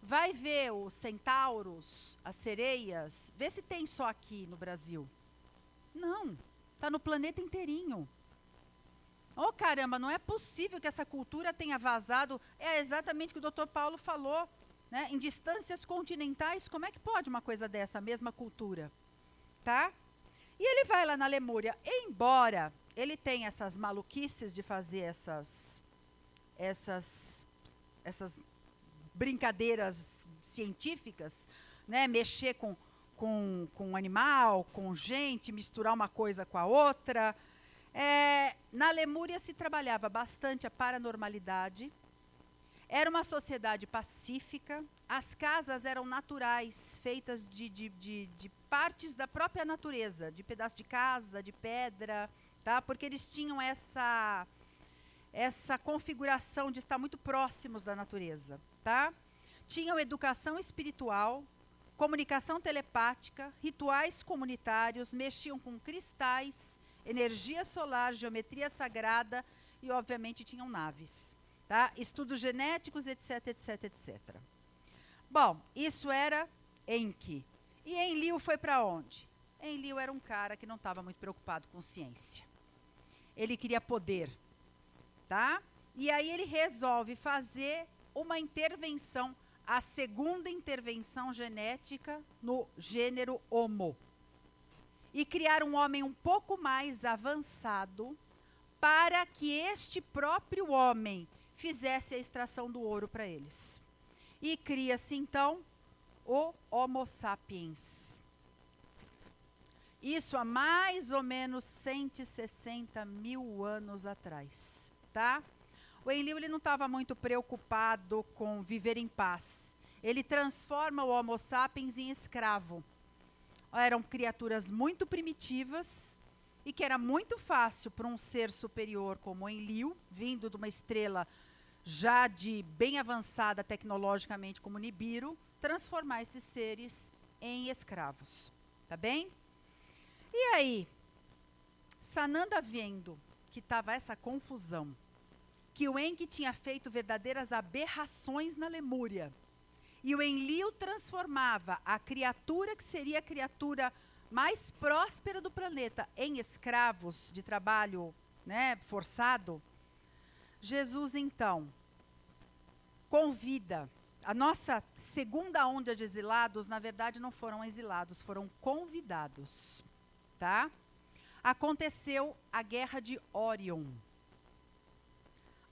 Vai ver os centauros, as sereias, vê se tem só aqui no Brasil. Não, está no planeta inteirinho. Oh, caramba, não é possível que essa cultura tenha vazado. É exatamente o que o Dr. Paulo falou, né? Em distâncias continentais, como é que pode uma coisa dessa, a mesma cultura? Tá? E ele vai lá na Lemúria, embora ele tenha essas maluquices de fazer essas brincadeiras científicas, né? Mexer com animal, com gente, misturar uma coisa com a outra. Na Lemúria se trabalhava bastante a paranormalidade, Era uma sociedade pacífica, as casas eram naturais, feitas de partes da própria natureza, de pedaço de casa, de pedra, tá? Porque eles tinham essa configuração de estar muito próximos da natureza, tá? Tinham educação espiritual, comunicação telepática, rituais comunitários, mexiam com cristais, energia solar, geometria sagrada e, obviamente, tinham naves. Tá? Estudos genéticos, etc, etc, etc. Bom, isso era Enki. E Enlil foi para onde? Enlil era um cara que não estava muito preocupado com ciência. Ele queria poder. Tá? E aí ele resolve fazer uma intervenção, a segunda intervenção genética no gênero Homo. E criar um homem um pouco mais avançado para que este próprio homem fizesse a extração do ouro para eles. E cria-se, então, o Homo sapiens. Isso há mais ou menos 160 mil anos atrás. Tá? O Enlil ele não estava muito preocupado com viver em paz. Ele transforma o Homo sapiens em escravo. Eram criaturas muito primitivas e que era muito fácil para um ser superior como o Enlil, vindo de uma estrela já de bem avançada tecnologicamente como Nibiru, transformar esses seres em escravos. Tá bem? E aí, Sananda vendo que estava essa confusão, que o Enki tinha feito verdadeiras aberrações na Lemúria, e o Enlil transformava a criatura que seria a criatura mais próspera do planeta em escravos de trabalho, né, forçado, Jesus, então, convida. A nossa segunda onda de exilados, na verdade, não foram exilados, foram convidados. Tá? Aconteceu a Guerra de Órion.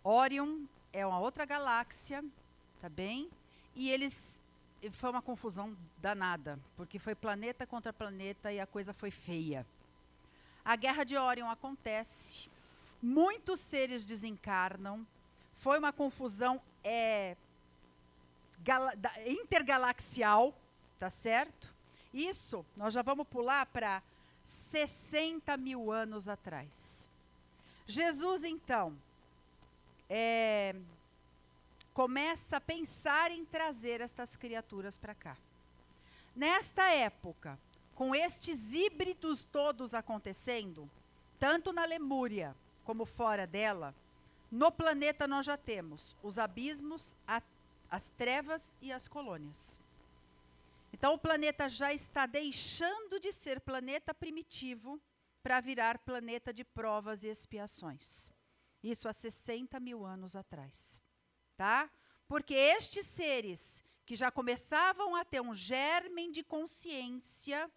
Órion é uma outra galáxia, tá bem? E foi uma confusão danada, porque foi planeta contra planeta e a coisa foi feia. A Guerra de Órion acontece, muitos seres desencarnam, foi uma confusão intergalaxial, tá certo? Isso, nós já vamos pular para 60 mil anos atrás. Jesus, então, começa a pensar em trazer estas criaturas para cá. Nesta época, com estes híbridos todos acontecendo, tanto na Lemúria como fora dela, no planeta nós já temos os abismos, as trevas e as colônias. Então o planeta já está deixando de ser planeta primitivo para virar planeta de provas e expiações. Isso há 60 mil anos atrás. Tá? Porque estes seres que já começavam a ter um germe de consciência,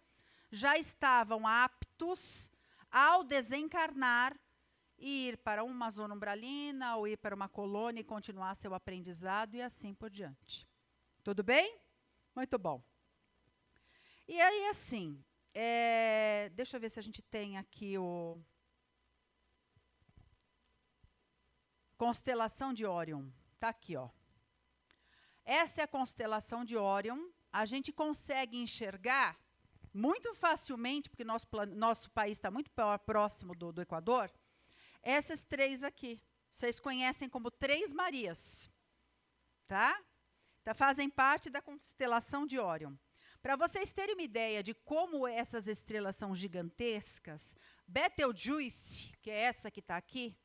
já estavam aptos ao desencarnar e ir para uma zona umbralina ou ir para uma colônia e continuar seu aprendizado e assim por diante. Tudo bem? Muito bom. E aí, assim, deixa eu ver se a gente tem aqui o constelação de Órion. Está aqui, ó. Essa é a constelação de Órion. A gente consegue enxergar muito facilmente, porque nosso país está muito próximo do Equador, essas três aqui. Vocês conhecem como Três Marias. Tá? Então, fazem parte da constelação de Órion. Para vocês terem uma ideia de como essas estrelas são gigantescas, Betelgeuse, que é essa que está aqui,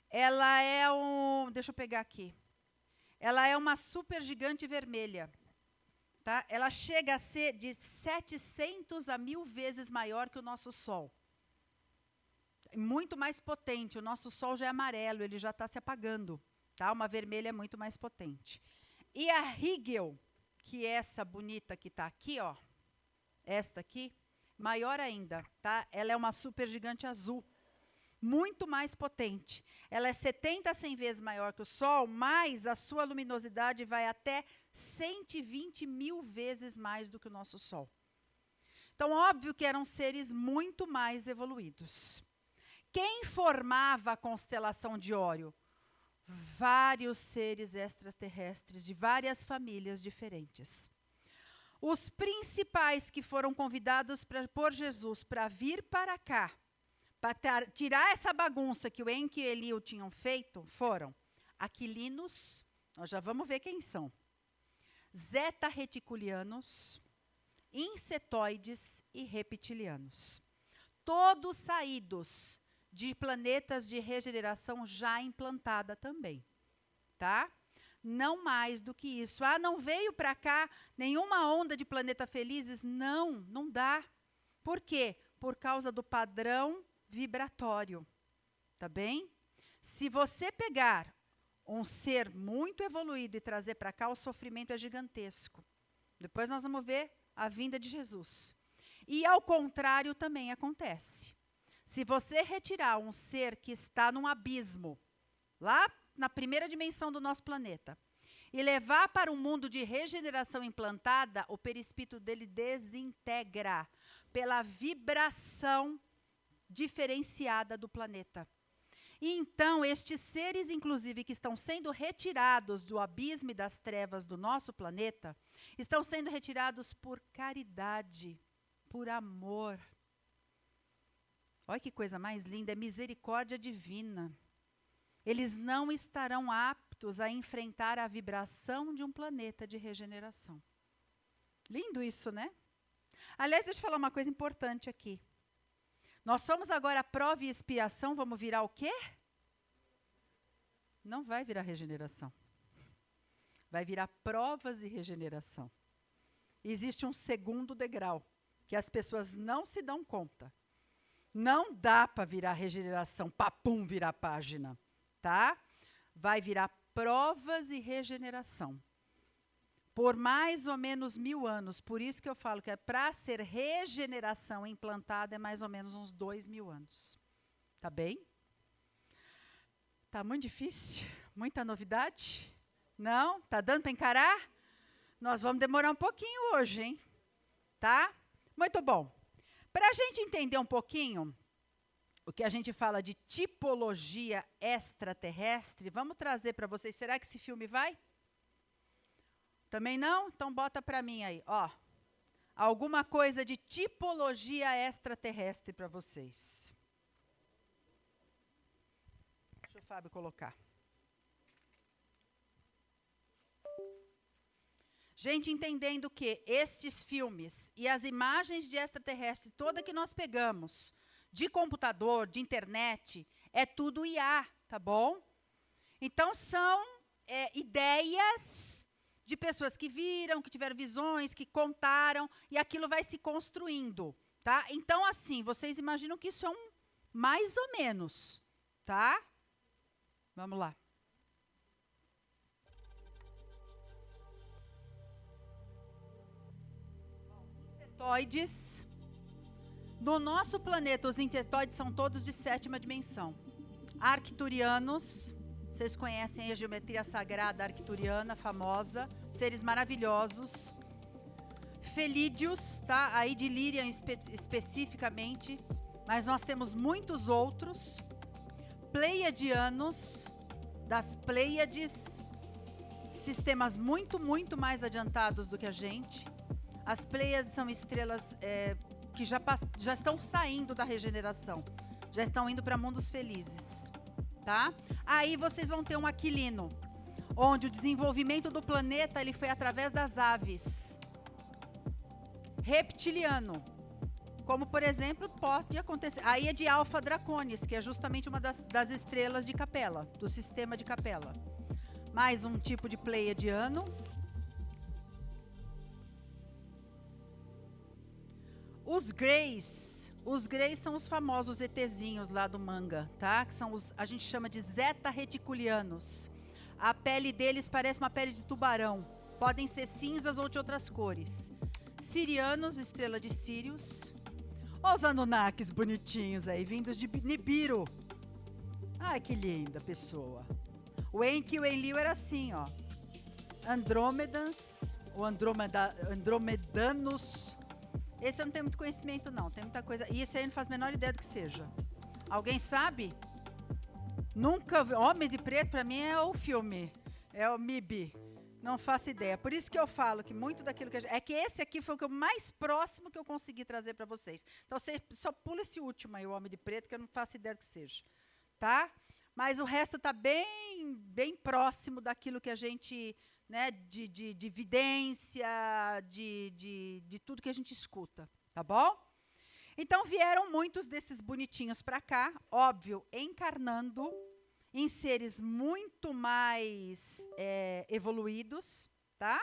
ela é deixa eu pegar aqui. Ela é uma supergigante vermelha. Tá? Ela chega a ser de 700 a 1000 vezes maior que o nosso Sol. Muito mais potente. O nosso Sol já é amarelo, ele já está se apagando. Tá? Uma vermelha é muito mais potente. E a Rigel, que é essa bonita que está aqui, ó, esta aqui, maior ainda. Tá? Ela é uma supergigante azul. Muito mais potente. Ela é 70 a 100 vezes maior que o Sol, mas a sua luminosidade vai até 120 mil vezes mais do que o nosso Sol. Então, óbvio que eram seres muito mais evoluídos. Quem formava a constelação de Órion? vários seres extraterrestres de várias famílias diferentes. Os principais que foram convidados por Jesus para vir para cá, para tirar essa bagunça que o Enki e o Eliu tinham feito, foram aquilinos, nós já vamos ver quem são, zeta reticulianos, insetoides e reptilianos. Todos saídos de planetas de regeneração já implantada também, tá? Não mais do que isso. Ah, não veio para cá nenhuma onda de planeta felizes? Não, não dá. Por quê? Por causa do padrão vibratório, tá bem? Se você pegar um ser muito evoluído e trazer para cá, o sofrimento é gigantesco. Depois nós vamos ver a vinda de Jesus. E ao contrário também acontece. Se você retirar um ser que está num abismo, lá na primeira dimensão do nosso planeta, e levar para um mundo de regeneração implantada, o perispírito dele desintegra pela vibração diferenciada do planeta. E então, estes seres, inclusive, que estão sendo retirados do abismo e das trevas do nosso planeta, estão sendo retirados por caridade, por amor. Olha que coisa mais linda, é misericórdia divina. Eles não estarão aptos a enfrentar a vibração de um planeta de regeneração. Lindo isso, né? Aliás, deixa eu falar uma coisa importante aqui. Nós somos agora prova e expiação, vamos virar o quê? Não vai virar regeneração. Vai virar provas e regeneração. Existe um segundo degrau, que as pessoas não se dão conta. Não dá para virar regeneração, papum, virar página. Tá? Vai virar provas e regeneração. Por mais ou menos 1000 anos. Por isso que eu falo que para ser regeneração implantada é mais ou menos uns 2000 anos. Tá bem? Tá muito difícil? Muita novidade? Não? Tá dando para encarar? Nós vamos demorar um pouquinho hoje, hein? Tá? Muito bom. Para a gente entender um pouquinho o que a gente fala de tipologia extraterrestre, vamos trazer para vocês. Será que esse filme vai? Também não? Então bota para mim aí, ó. Alguma coisa de tipologia extraterrestre para vocês. Deixa o Fábio colocar. Gente, entendendo que estes filmes e as imagens de extraterrestre, toda que nós pegamos, de computador, de internet, é tudo IA, tá bom? Então, são ideias de pessoas que viram, que tiveram visões, que contaram, e aquilo vai se construindo, tá? Então, assim, vocês imaginam que isso é um mais ou menos, tá? Vamos lá. Insetoides. No nosso planeta, os insetoides são todos de 7ª dimensão. Arcturianos, vocês conhecem a geometria sagrada arcturiana, famosa, seres maravilhosos. Felídeos, tá? Aí de Líria especificamente, mas nós temos muitos outros. Pleiadianos, das Pleiades, sistemas muito, muito mais adiantados do que a gente. As Pleiades são estrelas que já estão saindo da regeneração, já estão indo para mundos felizes, tá? Aí vocês vão ter um aquilino, onde o desenvolvimento do planeta ele foi através das aves. Reptiliano, como por exemplo pode acontecer. Aí é de Alpha Draconis, que é justamente uma das estrelas de Capela, do sistema de Capela. Mais um tipo de pleiadiano. Os Greys são os famosos ETzinhos lá do manga, tá? Que são a gente chama de zeta reticulianos. A pele deles parece uma pele de tubarão. Podem ser cinzas ou de outras cores. Sirianos, estrela de Sírios. Os Anunnakis bonitinhos aí, vindos de Nibiru. Ai, que linda pessoa. O Enki e o Enlil era assim, ó. Andrômedas, ou Andromedanos. Esse eu não tenho muito conhecimento, não. Tem muita coisa. E esse aí eu não faço a menor ideia do que seja. Alguém sabe? Nunca vi. Homem de Preto, para mim, é o filme. É o MIB. Não faço ideia. Por isso que eu falo que muito daquilo que é que esse aqui foi o que mais próximo que eu consegui trazer para vocês. Então, você só pula esse último aí, o Homem de Preto, que eu não faço ideia do que seja. Tá? Mas o resto está bem próximo daquilo que a gente, né, de evidência, de tudo que a gente escuta. Tá bom? Então, vieram muitos desses bonitinhos para cá, óbvio, encarnando em seres muito mais evoluídos, tá?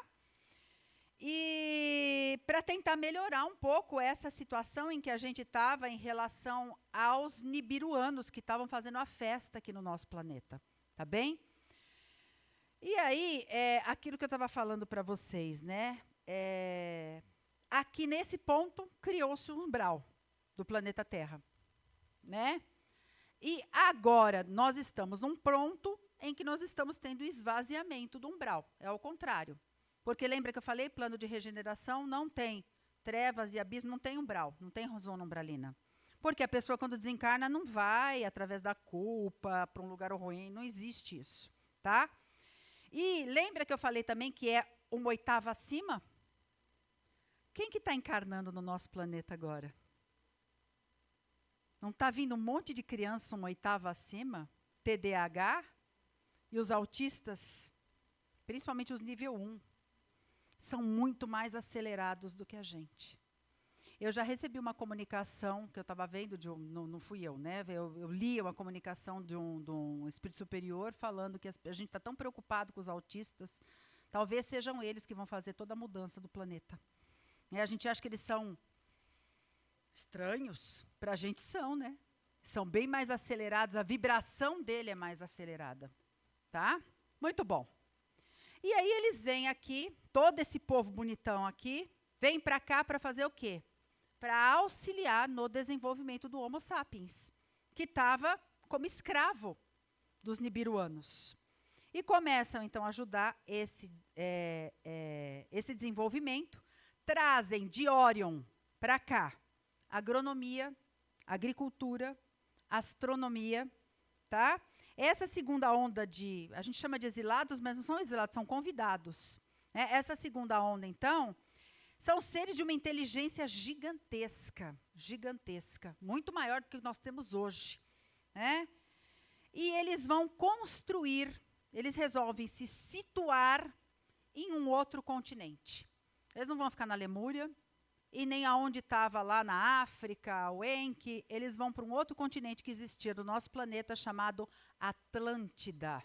E para tentar melhorar um pouco essa situação em que a gente estava em relação aos nibiruanos que estavam fazendo a festa aqui no nosso planeta, tá bem? E aí, aquilo que eu estava falando para vocês, né? Aqui nesse ponto criou-se um umbral do planeta Terra, né? E agora nós estamos num ponto em que nós estamos tendo esvaziamento do umbral. É ao contrário. Porque lembra que eu falei, plano de regeneração não tem trevas e abismo, não tem umbral, não tem zona umbralina. Porque a pessoa, quando desencarna, não vai através da culpa para um lugar ruim, não existe isso, tá? E lembra que eu falei também que é uma oitava acima? Quem que está encarnando no nosso planeta agora? Não está vindo um monte de criança uma oitava acima? TDAH? E os autistas, principalmente os nível 1, são muito mais acelerados do que a gente. Eu já recebi uma comunicação que eu estava vendo, não fui eu, né? Eu li uma comunicação de um espírito superior falando que a gente está tão preocupado com os autistas, talvez sejam eles que vão fazer toda a mudança do planeta. E a gente acha que eles são estranhos, para a gente são, né? São bem mais acelerados, a vibração dele é mais acelerada, tá? Muito bom. E aí eles vêm aqui, todo esse povo bonitão aqui, vem para cá para fazer o quê? Para auxiliar no desenvolvimento do Homo sapiens, que estava como escravo dos nibiruanos. E começam, então, a ajudar esse desenvolvimento, trazem de Orion para cá agronomia, agricultura, astronomia, tá? Essa segunda onda a gente chama de exilados, mas não são exilados, são convidados. Né? Essa segunda onda, então, são seres de uma inteligência gigantesca, muito maior do que nós temos hoje. Né? E eles vão construir, eles resolvem se situar em um outro continente. Eles não vão ficar na Lemúria, e nem aonde estava lá na África, o Enki, eles vão para um outro continente que existia do nosso planeta chamado Atlântida.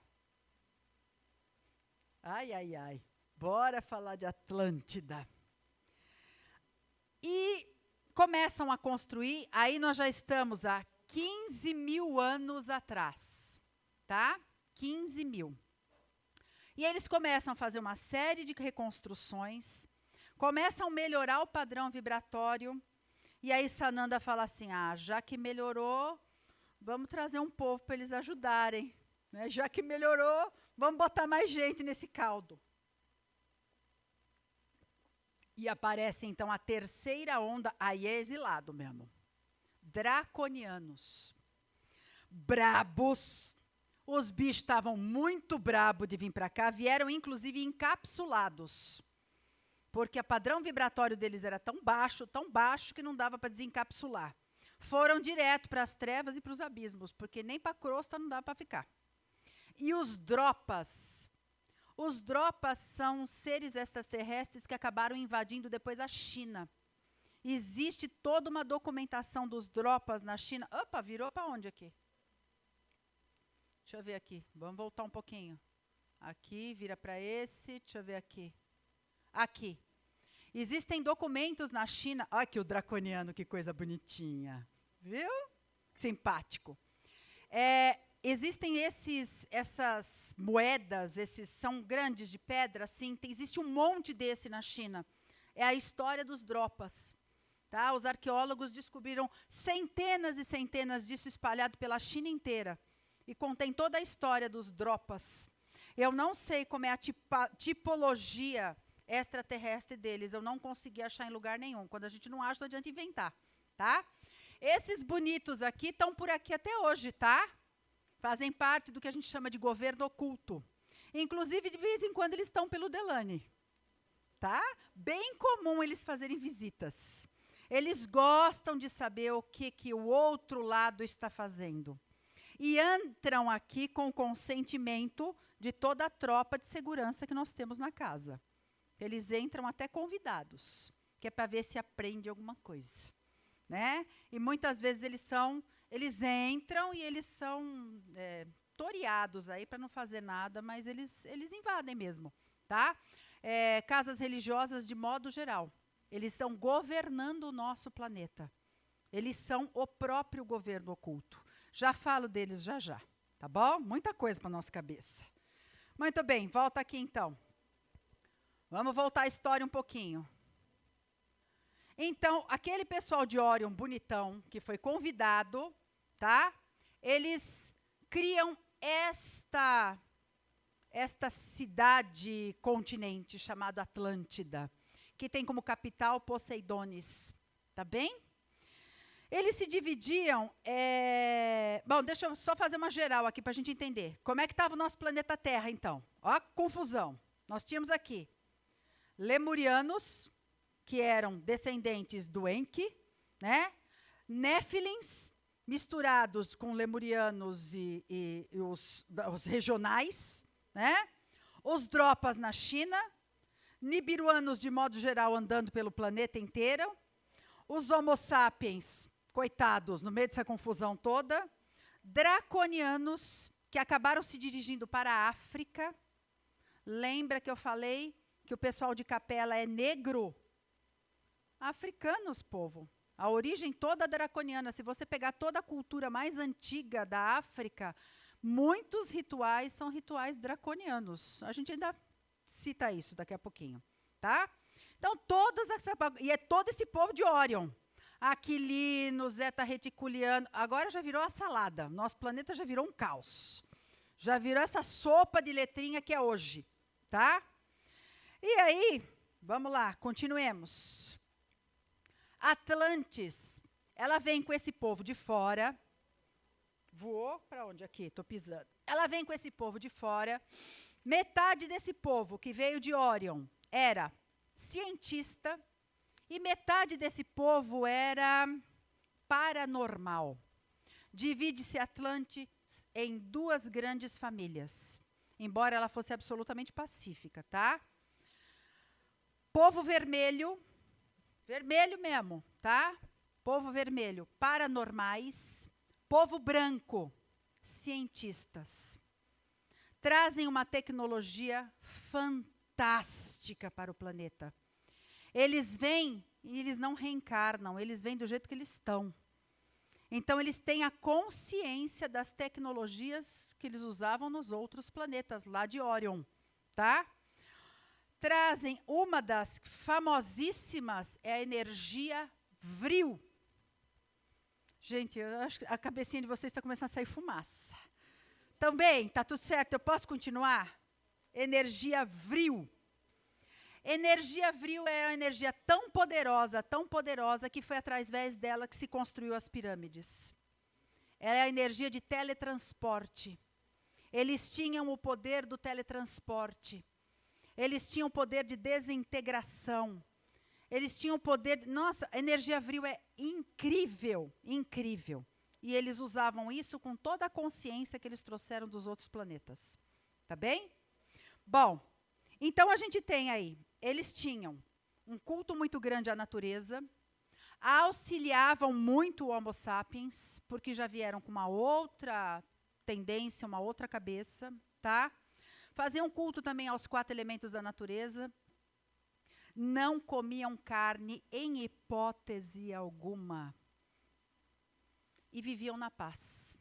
Ai, ai, ai. Bora falar de Atlântida. E começam a construir, aí nós já estamos há 15 mil anos atrás, tá? 15 mil. E eles começam a fazer uma série de reconstruções, começam a melhorar o padrão vibratório, e aí Sananda fala assim, já que melhorou, vamos trazer um povo para eles ajudarem. Né? Já que melhorou, vamos botar mais gente nesse caldo. E aparece, então, a terceira onda, aí é exilado mesmo. Draconianos. Brabos. Os bichos estavam muito brabos de vir para cá, vieram, inclusive, encapsulados. Porque o padrão vibratório deles era tão baixo que não dava para desencapsular. Foram direto para as trevas e para os abismos, porque nem para a crosta não dava para ficar. E os dropas? Os dropas são seres extraterrestres que acabaram invadindo depois a China. Existe toda uma documentação dos dropas na China. Opa, virou para onde aqui? Deixa eu ver aqui. Vamos voltar um pouquinho. Aqui, vira para esse. Deixa eu ver aqui. Aqui. Existem documentos na China. Olha aqui o draconiano, que coisa bonitinha. Viu? Simpático. Existem essas moedas, esses são grandes de pedra, assim, existe um monte desse na China. É a história dos dropas. Tá? Os arqueólogos descobriram centenas e centenas disso espalhado pela China inteira. E contém toda a história dos dropas. Eu não sei como é a tipologia extraterrestre deles, eu não consegui achar em lugar nenhum. Quando a gente não acha, não adianta inventar, tá? Esses bonitos aqui estão por aqui até hoje, tá? fazem parte do que a gente chama de governo oculto. Inclusive, de vez em quando, eles estão pelo Delany. Tá? Bem comum eles fazerem visitas. Eles gostam de saber o que o outro lado está fazendo. E entram aqui com o consentimento de toda a tropa de segurança que nós temos na casa. Eles entram até convidados, que é para ver se aprende alguma coisa. Né? E muitas vezes eles entram e eles são toreados aí para não fazer nada, mas eles invadem mesmo. Tá? Casas religiosas de modo geral. Eles estão governando o nosso planeta. Eles são o próprio governo oculto. Já falo deles já. Tá bom? Muita coisa para nossa cabeça. Muito bem, volta aqui então. Vamos voltar à história um pouquinho. Então, aquele pessoal de Órion bonitão, que foi convidado, tá? Eles criam esta cidade-continente chamada Atlântida, que tem como capital Poseidones. Tá bem? Eles se dividiam... Bom, deixa eu só fazer uma geral aqui para a gente entender. Como é que estava o nosso planeta Terra, então? Ó a confusão. Nós tínhamos aqui lemurianos, que eram descendentes do Enki, né? Néfilins, misturados com lemurianos e os regionais, né? Os Dropas na China, nibiruanos, de modo geral, andando pelo planeta inteiro, os Homo sapiens, coitados, no meio dessa confusão toda, draconianos, que acabaram se dirigindo para a África. Lembra que eu falei que o pessoal de Capela é negro? Africanos, povo. A origem toda draconiana. Se você pegar toda a cultura mais antiga da África, muitos rituais são rituais draconianos. A gente ainda cita isso daqui a pouquinho, tá? Então, e é todo esse povo de Órion. Aquilino, Zeta Reticuliano. Agora já virou a salada. Nosso planeta já virou um caos. Já virou essa sopa de letrinha que é hoje, tá? E aí, vamos lá, continuemos. Atlantis, ela vem com esse povo de fora. Voou para onde aqui? Estou pisando. Ela vem com esse povo de fora. Metade desse povo que veio de Órion era cientista e metade desse povo era paranormal. Divide-se Atlantis em duas grandes famílias, embora ela fosse absolutamente pacífica, tá? Povo vermelho, vermelho mesmo, tá? Povo vermelho, paranormais. Povo branco, cientistas. Trazem uma tecnologia fantástica para o planeta. Eles vêm e eles não reencarnam, eles vêm do jeito que eles estão. Então, eles têm a consciência das tecnologias que eles usavam nos outros planetas, lá de Órion, tá? Trazem uma das famosíssimas, é a energia vril. Gente, eu acho que a cabecinha de vocês está começando a sair fumaça. Também, está tudo certo? Eu posso continuar? Energia vril. Energia vril é uma energia tão poderosa, que foi através dela que se construiu as pirâmides. É a energia de teletransporte. Eles tinham o poder do teletransporte. Eles tinham o poder de desintegração. Eles tinham o poder... Nossa, a energia vril é incrível, incrível. E eles usavam isso com toda a consciência que eles trouxeram dos outros planetas. Tá bem? Bom, então a gente tem aí, eles tinham um culto muito grande à natureza, auxiliavam muito o Homo sapiens, porque já vieram com uma outra tendência, uma outra cabeça, tá? Faziam culto também aos 4 elementos da natureza. Não comiam carne em hipótese alguma. E viviam na paz.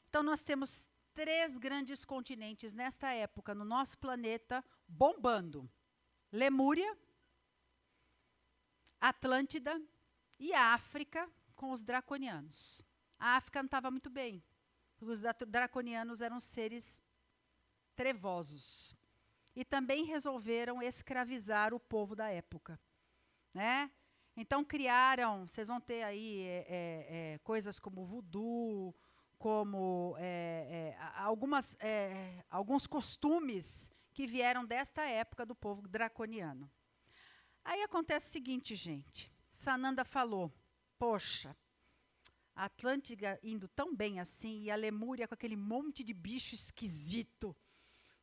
Então, nós temos 3 grandes continentes nesta época, no nosso planeta, bombando. Lemúria, Atlântida e a África com os draconianos. A África não estava muito bem, porque os draconianos eram seres trevosos. E também resolveram escravizar o povo da época, né? Então criaram, vocês vão ter aí coisas como voodoo, como alguns costumes que vieram desta época do povo draconiano. Aí acontece o seguinte, gente. Sananda falou, poxa, a Atlântida indo tão bem assim, e a Lemúria com aquele monte de bicho esquisito,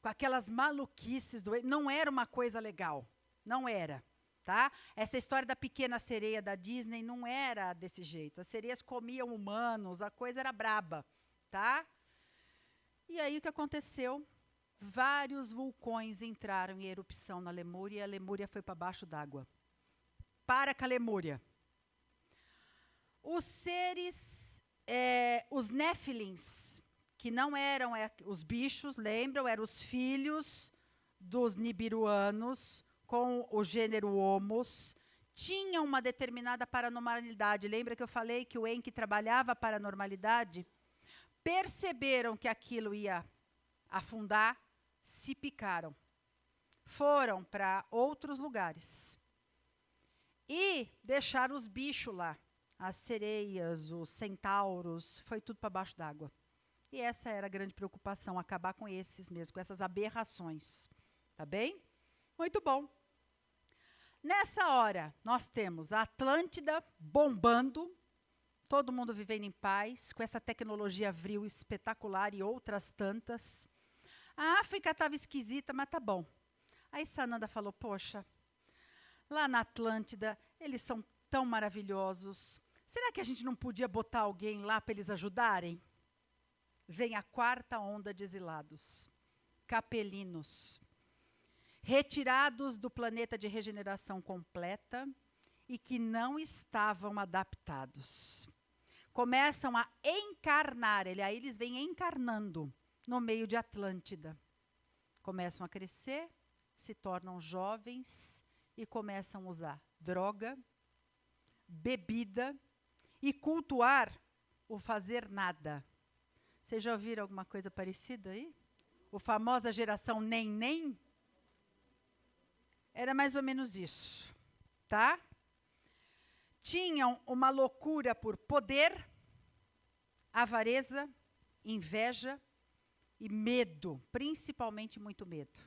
com aquelas maluquices, não era uma coisa legal. Não era. Tá? Essa história da pequena sereia da Disney não era desse jeito. As sereias comiam humanos, a coisa era braba. Tá? E aí o que aconteceu? Vários vulcões entraram em erupção na Lemúria e a Lemúria foi para baixo d'água. Para com a Lemúria. Os seres, os Néfilins, que não eram os bichos, lembram? Eram os filhos dos nibiruanos, com o gênero Homos, tinham uma determinada paranormalidade. Lembra que eu falei que o Enki trabalhava a paranormalidade? Perceberam que aquilo ia afundar, se picaram. Foram para outros lugares. E deixaram os bichos lá. As sereias, os centauros, foi tudo para baixo d'água. E essa era a grande preocupação, acabar com esses mesmo, com essas aberrações. Tá bem? Muito bom. Nessa hora, nós temos a Atlântida bombando, todo mundo vivendo em paz, com essa tecnologia vril espetacular e outras tantas. A África estava esquisita, mas tá bom. Aí Sananda falou, poxa, lá na Atlântida, eles são tão maravilhosos. Será que a gente não podia botar alguém lá para eles ajudarem? Vem a quarta onda de exilados, capelinos, retirados do planeta de regeneração completa e que não estavam adaptados. Começam a encarnar, aí eles vêm encarnando no meio de Atlântida. Começam a crescer, se tornam jovens e começam a usar droga, bebida e cultuar o fazer nada. Vocês já ouviram alguma coisa parecida aí? O famosa geração nem? Era mais ou menos isso, tá? Tinham uma loucura por poder, avareza, inveja e medo, principalmente muito medo.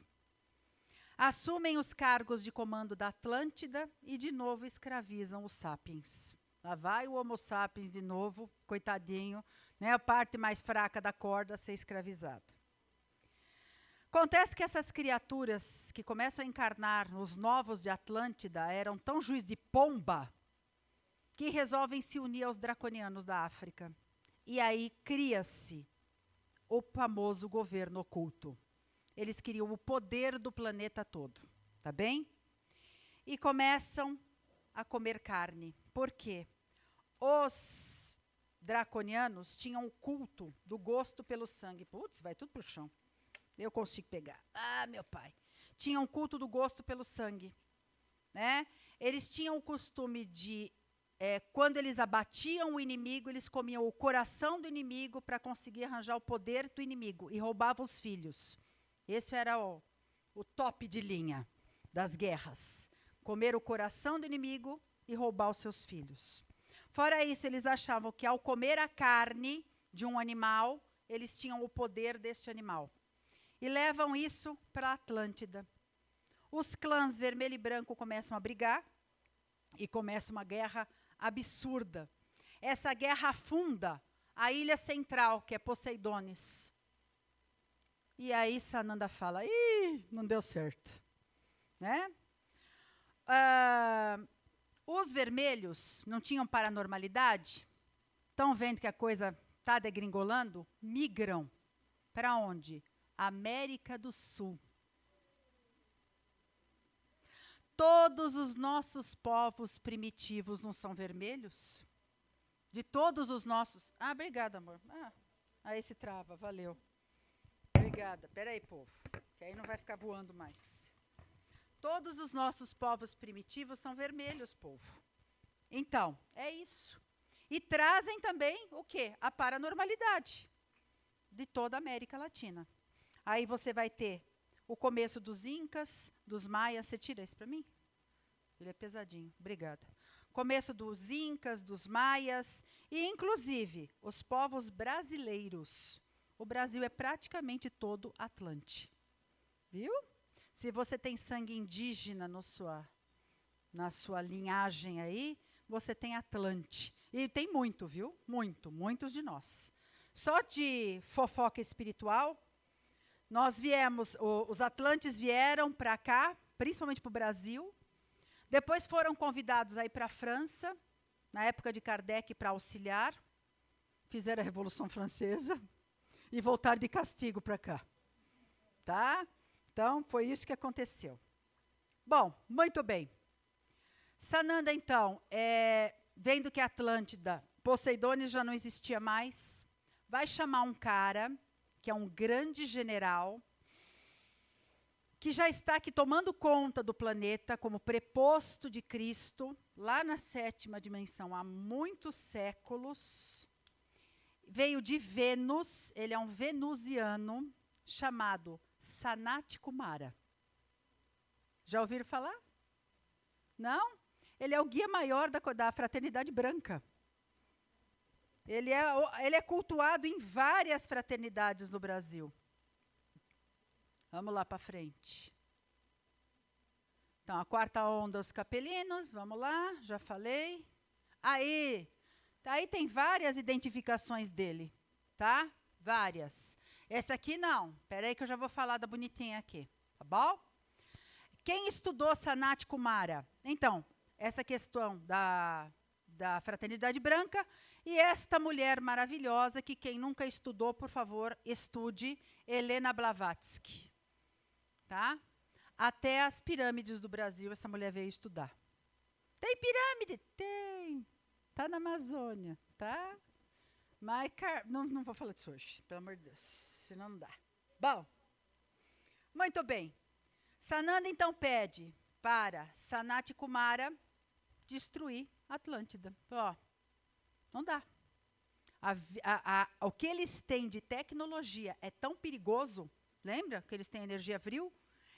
Assumem os cargos de comando da Atlântida e, de novo, escravizam os sapiens. Lá vai o Homo sapiens de novo, coitadinho, né, a parte mais fraca da corda a ser escravizado. Acontece que essas criaturas que começam a encarnar os novos de Atlântida eram tão juiz de pomba que resolvem se unir aos draconianos da África. E aí cria-se o famoso governo oculto. Eles queriam o poder do planeta todo, tá bem? E começam a comer carne. Por quê? Os draconianos tinham o culto do gosto pelo sangue. Putz, vai tudo pro chão. Eu consigo pegar. Ah, meu pai. Tinham um culto do gosto pelo sangue. Né? Eles tinham o costume de, quando eles abatiam o inimigo, eles comiam o coração do inimigo para conseguir arranjar o poder do inimigo e roubavam os filhos. Esse era o top de linha das guerras. Comer o coração do inimigo e roubar os seus filhos. Fora isso, eles achavam que ao comer a carne de um animal, eles tinham o poder deste animal. E levam isso para a Atlântida. Os clãs vermelho e branco começam a brigar e começa uma guerra absurda. Essa guerra afunda a ilha central, que é Poseidones. E aí Sananda fala, ih, não deu certo. Né? Os vermelhos não tinham paranormalidade? Estão vendo que a coisa está degringolando? Migram. Para onde? América do Sul. Todos os nossos povos primitivos não são vermelhos? De todos os nossos... Ah, obrigada, amor. Aí se trava, valeu. Obrigada. Espera aí, povo, que aí não vai ficar voando mais. Todos os nossos povos primitivos são vermelhos, povo. Então, é isso. E trazem também o quê? A paranormalidade de toda a América Latina. Aí você vai ter o começo dos Incas, dos Maias. Você tira isso para mim? Ele é pesadinho. Obrigada. começo dos incas, dos maias e, inclusive, os povos brasileiros. O Brasil é praticamente todo Atlante. Viu? Se você tem sangue indígena na sua linhagem aí, você tem Atlante. E tem muito, viu? Muitos de nós. Só de fofoca espiritual, nós viemos, os Atlantes vieram para cá, principalmente para o Brasil. Depois foram convidados aí para a França, na época de Kardec, para auxiliar. Fizeram a Revolução Francesa e voltaram de castigo para cá. Tá? Então, foi isso que aconteceu. Bom, muito bem. Sananda, então, vendo que a Atlântida, Poseidones já não existia mais, vai chamar um cara, que é um grande general, que já está aqui tomando conta do planeta como preposto de Cristo, lá na 7ª dimensão, há muitos séculos. Veio de Vênus, ele é um venusiano, chamado Sanat Kumara. Já ouviram falar? Não? Ele é o guia maior da fraternidade branca. Ele é cultuado em várias fraternidades no Brasil. Vamos lá para frente. Então, a 4ª onda, os capelinos, vamos lá, já falei. Aí tem várias identificações dele, tá? Várias. Essa aqui não, espera aí que eu já vou falar da bonitinha aqui, tá bom? Quem estudou Sanat Kumara? Então, essa questão da fraternidade branca e esta mulher maravilhosa que quem nunca estudou, por favor, estude, Helena Blavatsky. Tá? Até as pirâmides do Brasil, essa mulher veio estudar. Tem pirâmide? Tem. Está na Amazônia, tá? Mas não vou falar disso hoje, pelo amor de Deus, senão não dá. Bom, muito bem. Sananda, então, pede para Sanat Kumara destruir a Atlântida. Ó, não dá. O que eles têm de tecnologia é tão perigoso. Lembra que eles têm energia vril?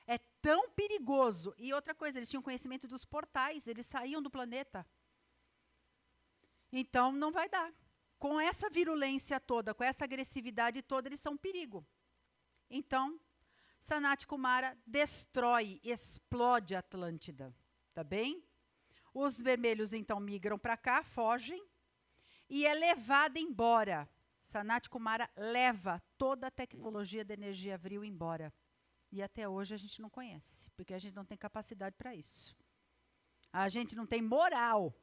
É tão perigoso. E outra coisa, eles tinham conhecimento dos portais, eles saíam do planeta. Então, não vai dar. Com essa virulência toda, com essa agressividade toda, eles são um perigo. Então, Sanat Kumara destrói, explode a Atlântida. Tá bem? Os vermelhos, então, migram para cá, fogem, e é levada embora. Sanat Kumara leva toda a tecnologia da energia vril embora. E até hoje a gente não conhece, porque a gente não tem capacidade para isso. A gente não tem moral,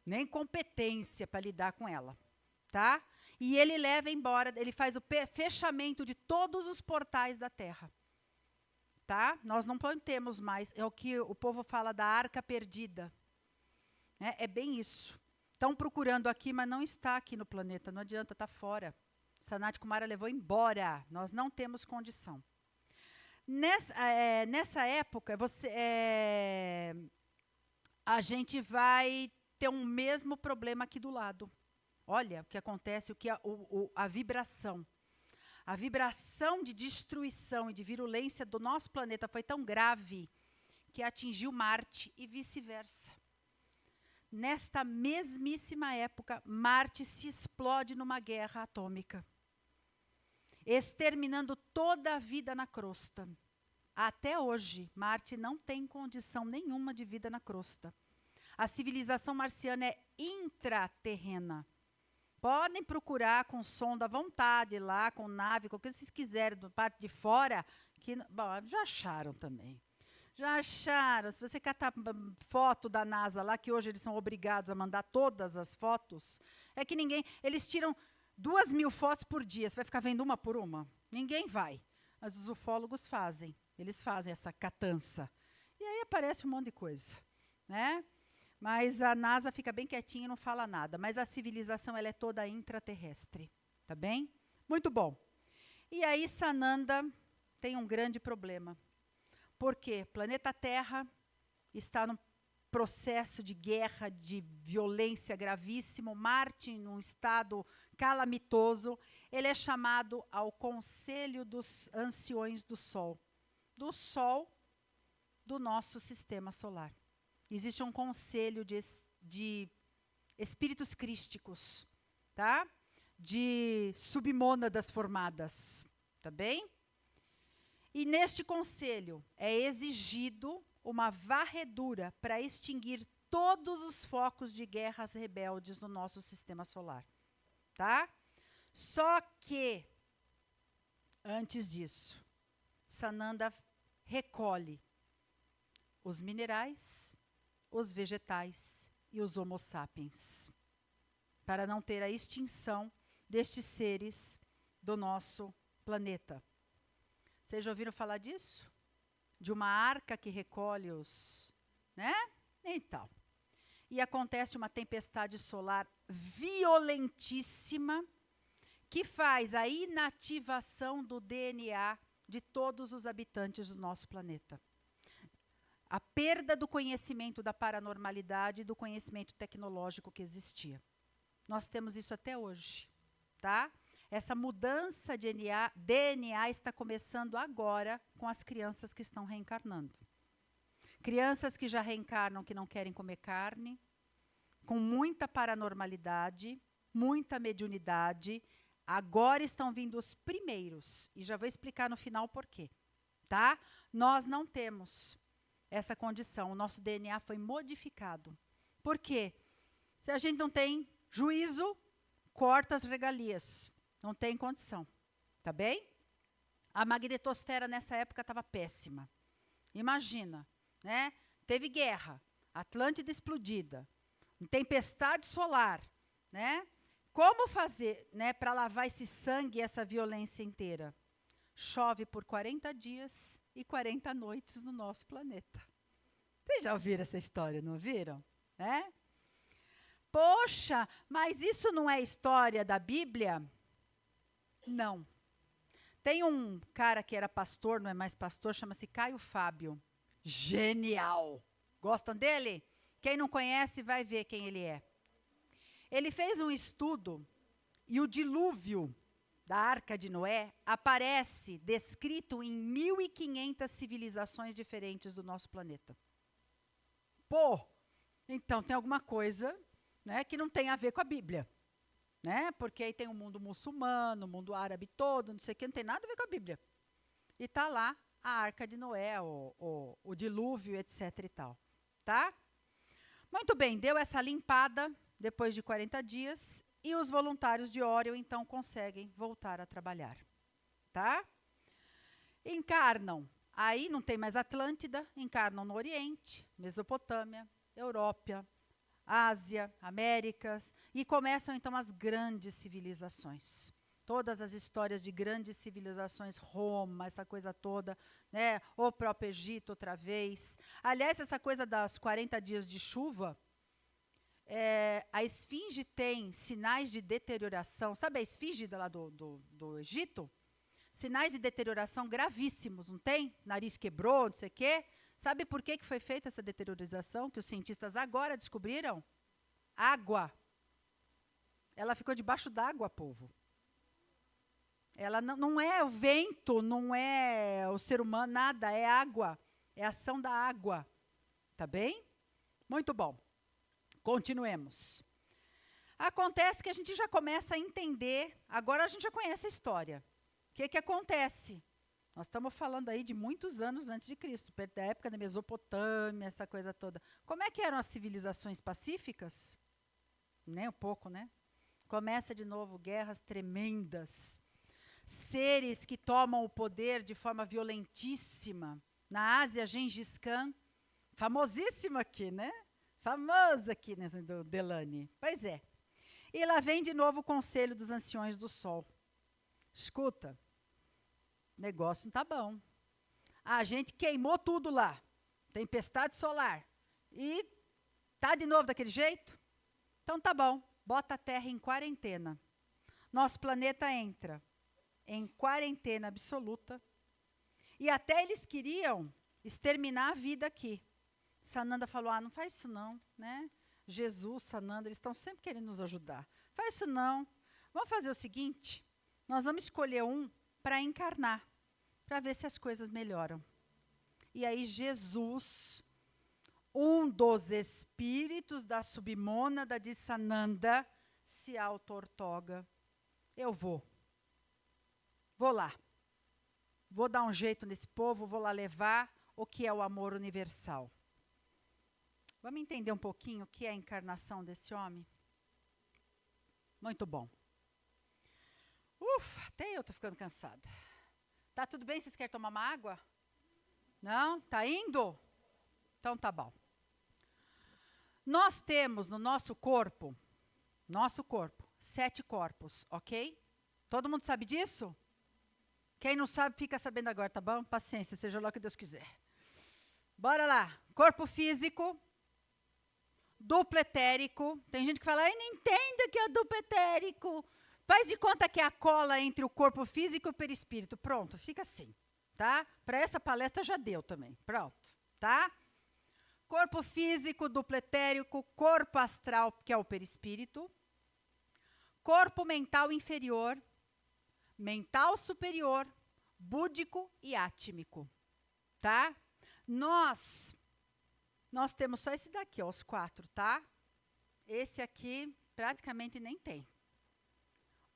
nem competência para lidar com ela. Tá? E ele leva embora, ele faz o fechamento de todos os portais da Terra. Tá? Nós não temos mais, é o que o povo fala da arca perdida. É bem isso. Estão procurando aqui, mas não está aqui no planeta, não adianta, está fora. Sanat Kumara levou embora, nós não temos condição. Nessa época, a gente vai ter um mesmo problema aqui do lado. Olha o que acontece, a vibração. A vibração de destruição e de virulência do nosso planeta foi tão grave que atingiu Marte e vice-versa. Nesta mesmíssima época, Marte se explode numa guerra atômica, exterminando toda a vida na crosta. Até hoje, Marte não tem condição nenhuma de vida na crosta. A civilização marciana é intraterrena. Podem procurar com sonda à vontade lá, com nave, com o que vocês quiserem, da parte de fora, que bom, já acharam também. Já acharam. Se você catar foto da NASA lá, que hoje eles são obrigados a mandar todas as fotos, é que eles tiram 2.000 fotos por dia. Você vai ficar vendo uma por uma? Ninguém vai. Mas os ufólogos fazem. Eles fazem essa catança. E aí aparece um monte de coisa, né? Mas a NASA fica bem quietinha e não fala nada. Mas a civilização ela é toda intraterrestre. Tá bem? Muito bom. E aí Sananda tem um grande problema. Por quê? Planeta Terra está num processo de guerra, de violência gravíssimo. Marte, num estado calamitoso. Ele é chamado ao Conselho dos Anciões do Sol. Do Sol do nosso sistema solar. Existe um conselho de espíritos crísticos, tá? De submônadas formadas, tá bem? E neste conselho é exigido uma varredura para extinguir todos os focos de guerras rebeldes no nosso sistema solar, tá? Só que, antes disso, Sananda recolhe os minerais, os vegetais e os homo sapiens, para não ter a extinção destes seres do nosso planeta. Vocês já ouviram falar disso? De uma arca que recolhe os... né? Então. E acontece uma tempestade solar violentíssima que faz a inativação do DNA de todos os habitantes do nosso planeta. A perda do conhecimento da paranormalidade e do conhecimento tecnológico que existia. Nós temos isso até hoje, tá? Essa mudança de DNA está começando agora com as crianças que estão reencarnando. Crianças que já reencarnam, que não querem comer carne, com muita paranormalidade, muita mediunidade. Agora estão vindo os primeiros, e já vou explicar no final por quê, tá? Nós não temos essa condição, o nosso DNA foi modificado. Por quê? Se a gente não tem juízo, corta as regalias. Não tem condição, tá bem? A magnetosfera nessa época estava péssima. Imagina, né? Teve guerra, Atlântida explodida, tempestade solar, né? Como fazer, né, para lavar esse sangue, essa violência inteira? Chove por 40 dias e 40 noites no nosso planeta. Vocês já ouviram essa história, não ouviram? É? Poxa, mas isso não é história da Bíblia? Não. Tem um cara que era pastor, não é mais pastor, chama-se Caio Fábio. Genial! Gostam dele? Quem não conhece vai ver quem ele é. Ele fez um estudo e o dilúvio da Arca de Noé aparece descrito em 1.500 civilizações diferentes do nosso planeta. Pô, então tem alguma coisa, né, que não tem a ver com a Bíblia. Né? Porque aí tem o mundo muçulmano, o mundo árabe todo, não sei o que, não tem nada a ver com a Bíblia. E está lá a Arca de Noé, o dilúvio, etc. e tal. Tá? Muito bem, deu essa limpada depois de 40 dias e os voluntários de Órion, então, conseguem voltar a trabalhar. Tá? Encarnam, aí não tem mais Atlântida, encarnam no Oriente, Mesopotâmia, Europa, Ásia, Américas, e começam então as grandes civilizações. Todas as histórias de grandes civilizações, Roma, essa coisa toda, né? O próprio Egito outra vez. Aliás, essa coisa das 40 dias de chuva, a esfinge tem sinais de deterioração. Sabe a esfinge lá do Egito? Sinais de deterioração gravíssimos, não tem? Nariz quebrou, não sei o quê. Sabe por que foi feita essa deteriorização, que os cientistas agora descobriram? Água. Ela ficou debaixo d'água, povo. Ela não é o vento, não é o ser humano, nada, é água. É a ação da água. Tá bem? Muito bom. Continuemos. Acontece que a gente já começa a entender, agora a gente já conhece a história. O que acontece? Nós estamos falando aí de muitos anos antes de Cristo, perto da época da Mesopotâmia, essa coisa toda. Como é que eram as civilizações pacíficas? Nem um pouco, né? Começa de novo guerras tremendas. Seres que tomam o poder de forma violentíssima. Na Ásia, Gengis Khan, famosíssimo aqui, né? Famoso aqui, né, do Delane. Pois é. E lá vem de novo o Conselho dos Anciões do Sol. Escuta. O negócio não está bom. A gente queimou tudo lá. Tempestade solar. E tá de novo daquele jeito? Então tá bom. Bota a Terra em quarentena. Nosso planeta entra em quarentena absoluta. E até eles queriam exterminar a vida aqui. Sananda falou, não faz isso não, né? Jesus, Sananda, eles estão sempre querendo nos ajudar. Faz isso não. Vamos fazer o seguinte, nós vamos escolher um para encarnar, para ver se as coisas melhoram. E aí Jesus, um dos espíritos da submônada de Sananda se auto-ortoga. Eu vou lá. Vou dar um jeito nesse povo, vou lá levar o que é o amor universal. Vamos entender um pouquinho o que é a encarnação desse homem? Muito bom. Ufa, até eu estou ficando cansada. Tá tudo bem? Vocês querem tomar uma água? Não? Tá indo? Então tá bom. Nós temos no nosso corpo, 7 corpos, ok? Todo mundo sabe disso? Quem não sabe, fica sabendo agora, tá bom? Paciência, seja lá o que Deus quiser. Bora lá. Corpo físico, duplo etérico. Tem gente que fala, ai, não entenda que é duplo etérico. Faz de conta que é a cola entre o corpo físico e o perispírito. Pronto, fica assim, tá? Para essa palestra já deu também. Pronto, tá? Corpo físico, duplo etérico, corpo astral, que é o perispírito. Corpo mental inferior, mental superior, búdico e átmico, tá? Nós temos só esse daqui, ó, os 4, tá? Esse aqui praticamente nem tem.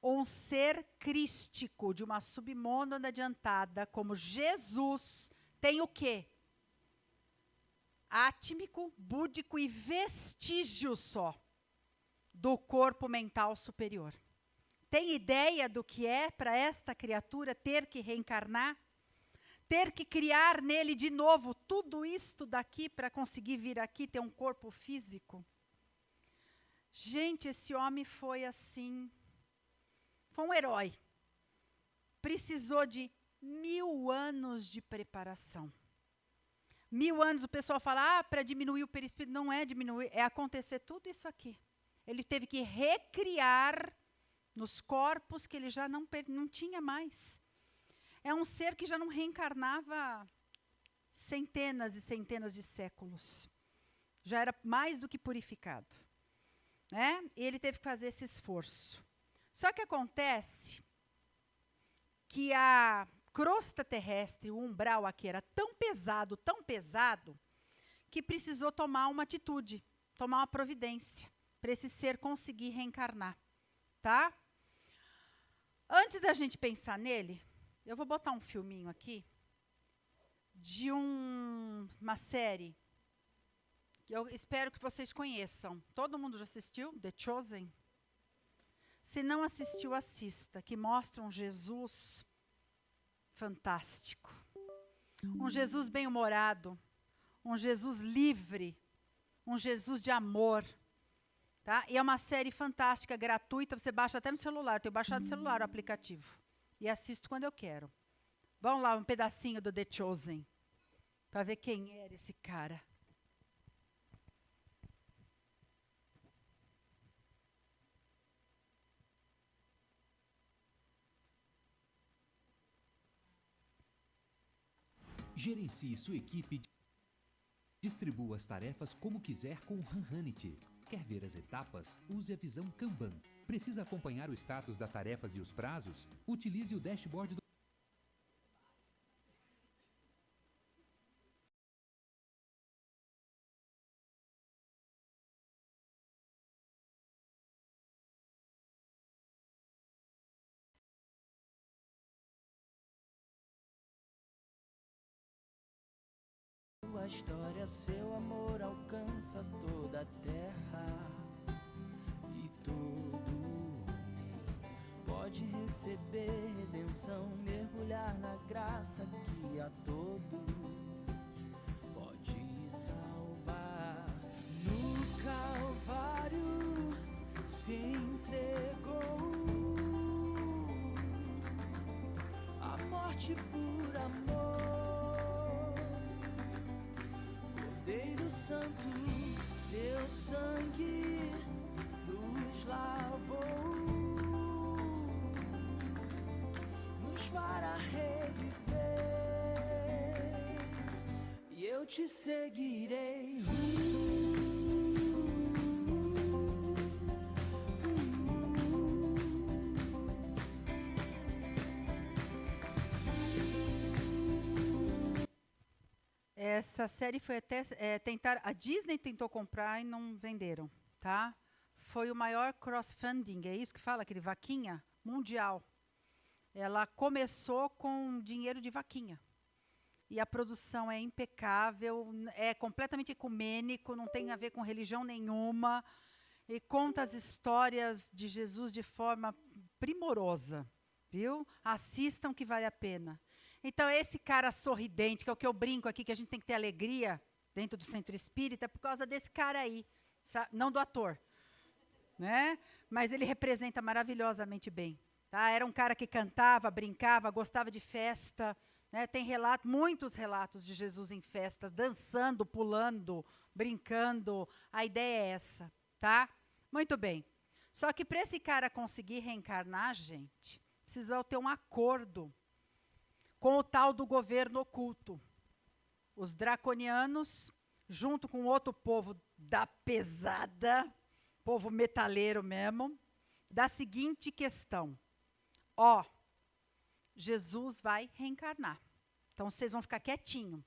Um ser crístico de uma submônada adiantada como Jesus tem o quê? Átmico, búdico e vestígio só do corpo mental superior. Tem ideia do que é para esta criatura ter que reencarnar? Ter que criar nele de novo tudo isto daqui para conseguir vir aqui ter um corpo físico? Gente, esse homem foi assim, foi um herói. Precisou de 1000 anos de preparação. 1000 anos, o pessoal fala, para diminuir o perispírito. Não é diminuir, é acontecer tudo isso aqui. Ele teve que recriar nos corpos que ele já não tinha mais. É um ser que já não reencarnava centenas e centenas de séculos. Já era mais do que purificado. Né? E ele teve que fazer esse esforço. Só que acontece que a crosta terrestre, o umbral aqui era tão pesado, que precisou tomar uma atitude, tomar uma providência, para esse ser conseguir reencarnar. Tá? Antes da gente pensar nele, eu vou botar um filminho aqui de uma série que eu espero que vocês conheçam. Todo mundo já assistiu? The Chosen? Se não assistiu, assista, que mostra um Jesus fantástico. Um Jesus bem-humorado, um Jesus livre, um Jesus de amor. Tá? E é uma série fantástica, gratuita, você baixa até no celular. Eu tenho baixado no celular o aplicativo. E assisto quando eu quero. Vamos lá, um pedacinho do The Chosen, para ver quem era esse cara. Gerencie sua equipe. Distribua as tarefas como quiser com o Hanhanity. Quer ver as etapas? Use a visão Kanban. Precisa acompanhar o status das tarefas e os prazos? Utilize o dashboard do Sua história, seu amor alcança toda a terra. E todo pode receber redenção, mergulhar na graça que a todos pode salvar. No Calvário se entregou a morte por amor. Cordeiro Santo, seu sangue nos lavou, nos fará reviver, e eu te seguirei. Essa série foi até tentar. A Disney tentou comprar e não venderam, tá? Foi o maior cross-funding, é isso que fala, aquele vaquinha mundial. Ela começou com dinheiro de vaquinha. E a produção é impecável, é completamente ecumênico, não tem a ver com religião nenhuma. E conta as histórias de Jesus de forma primorosa, viu? Assistam que vale a pena. Então, esse cara sorridente, que é o que eu brinco aqui, que a gente tem que ter alegria dentro do centro espírita, é por causa desse cara aí, não do ator, né? Mas ele representa maravilhosamente bem. Tá? Era um cara que cantava, brincava, gostava de festa, né? Tem muitos relatos de Jesus em festas, dançando, pulando, brincando. A ideia é essa, tá? Muito bem. Só que para esse cara conseguir reencarnar, gente, precisou ter um acordo com o tal do governo oculto. Os draconianos, junto com outro povo da pesada, povo metaleiro mesmo, da seguinte questão. Jesus vai reencarnar. Então, vocês vão ficar quietinhos,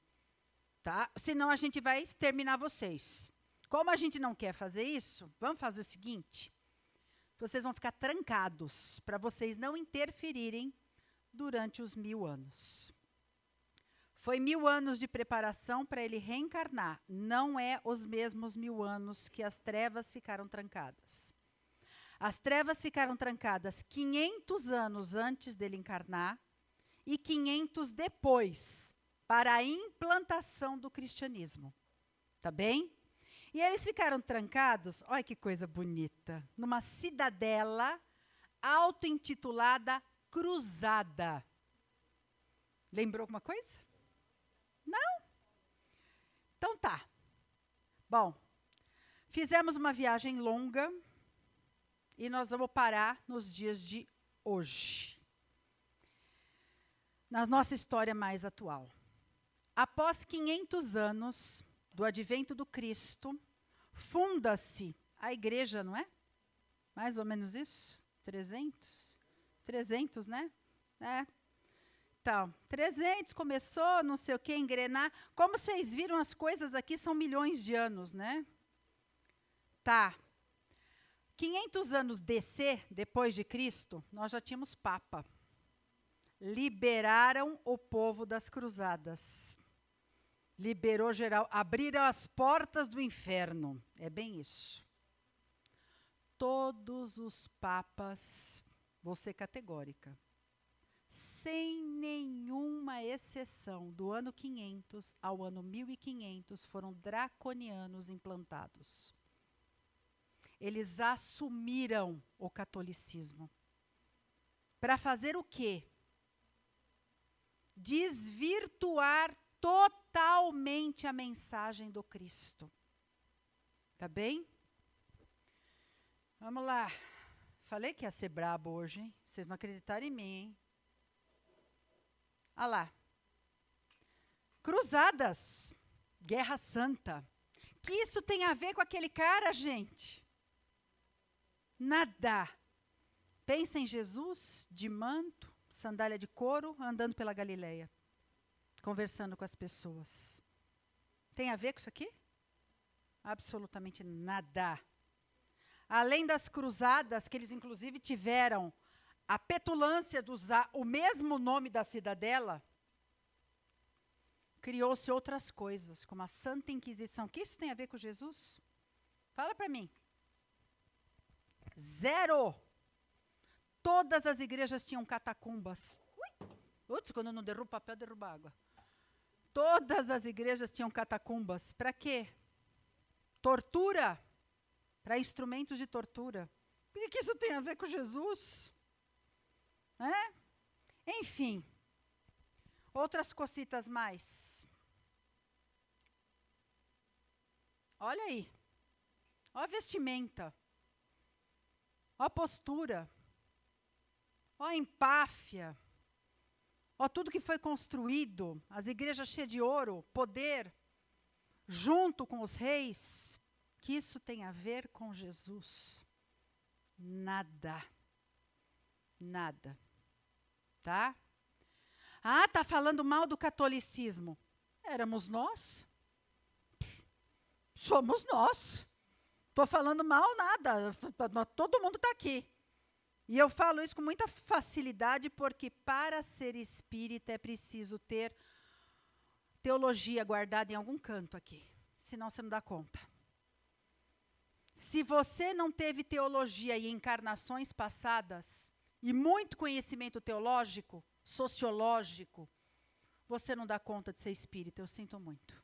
tá? Senão, a gente vai exterminar vocês. Como a gente não quer fazer isso, vamos fazer o seguinte. Vocês vão ficar trancados, para vocês não interferirem durante os 1000 anos. Foi 1000 anos de preparação para ele reencarnar. Não é os mesmos 1000 anos que as trevas ficaram trancadas. As trevas ficaram trancadas 500 anos antes dele encarnar e 500 depois, para a implantação do cristianismo. Tá bem? E eles ficaram trancados, olha que coisa bonita, numa cidadela auto-intitulada Cruzada. Lembrou alguma coisa? Não? Então tá. Bom, fizemos uma viagem longa e nós vamos parar nos dias de hoje. Na nossa história mais atual. Após 500 anos do advento do Cristo, funda-se a igreja, não é? Mais ou menos isso? 300? 300, né? Então, 300 começou, não sei o que, engrenar. Como vocês viram, as coisas aqui são milhões de anos, né? Tá. 500 anos depois de Cristo, nós já tínhamos Papa. Liberaram o povo das cruzadas. Liberou geral, abriram as portas do inferno. É bem isso. Todos os papas, vou ser categórica, sem nenhuma exceção, do ano 500 ao ano 1500, foram draconianos implantados. Eles assumiram o catolicismo. Para fazer o quê? Desvirtuar totalmente a mensagem do Cristo. Tá bem? Vamos lá. Falei que ia ser brabo hoje, hein? Vocês não acreditaram em mim, hein? Olha lá. Cruzadas. Guerra Santa. Que isso tem a ver com aquele cara, gente? Nada. Pensa em Jesus, de manto, sandália de couro, andando pela Galileia, conversando com as pessoas. Tem a ver com isso aqui? Absolutamente nada. Além das cruzadas, que eles inclusive tiveram a petulância de usar o mesmo nome da cidadela, criou-se outras coisas, como a Santa Inquisição. O que isso tem a ver com Jesus? Fala para mim. Zero. Todas as igrejas tinham catacumbas. Putz, quando eu não derrubo papel, derrubo água. Todas as igrejas tinham catacumbas. Para quê? Tortura. Para instrumentos de tortura. O que isso tem a ver com Jesus? Enfim. Outras cositas mais. Olha aí. Olha a vestimenta. Olha a postura. Olha a empáfia. Olha tudo que foi construído. As igrejas cheias de ouro, poder, junto com os reis. Que isso tem a ver com Jesus? Nada. Nada. Tá? Ah, tá falando mal do catolicismo. Éramos nós. Somos nós. Estou falando mal nada. Todo mundo está aqui. E eu falo isso com muita facilidade, porque para ser espírita é preciso ter teologia guardada em algum canto aqui. Senão você não dá conta. Se você não teve teologia em encarnações passadas, e muito conhecimento teológico, sociológico, você não dá conta de ser espírita, eu sinto muito.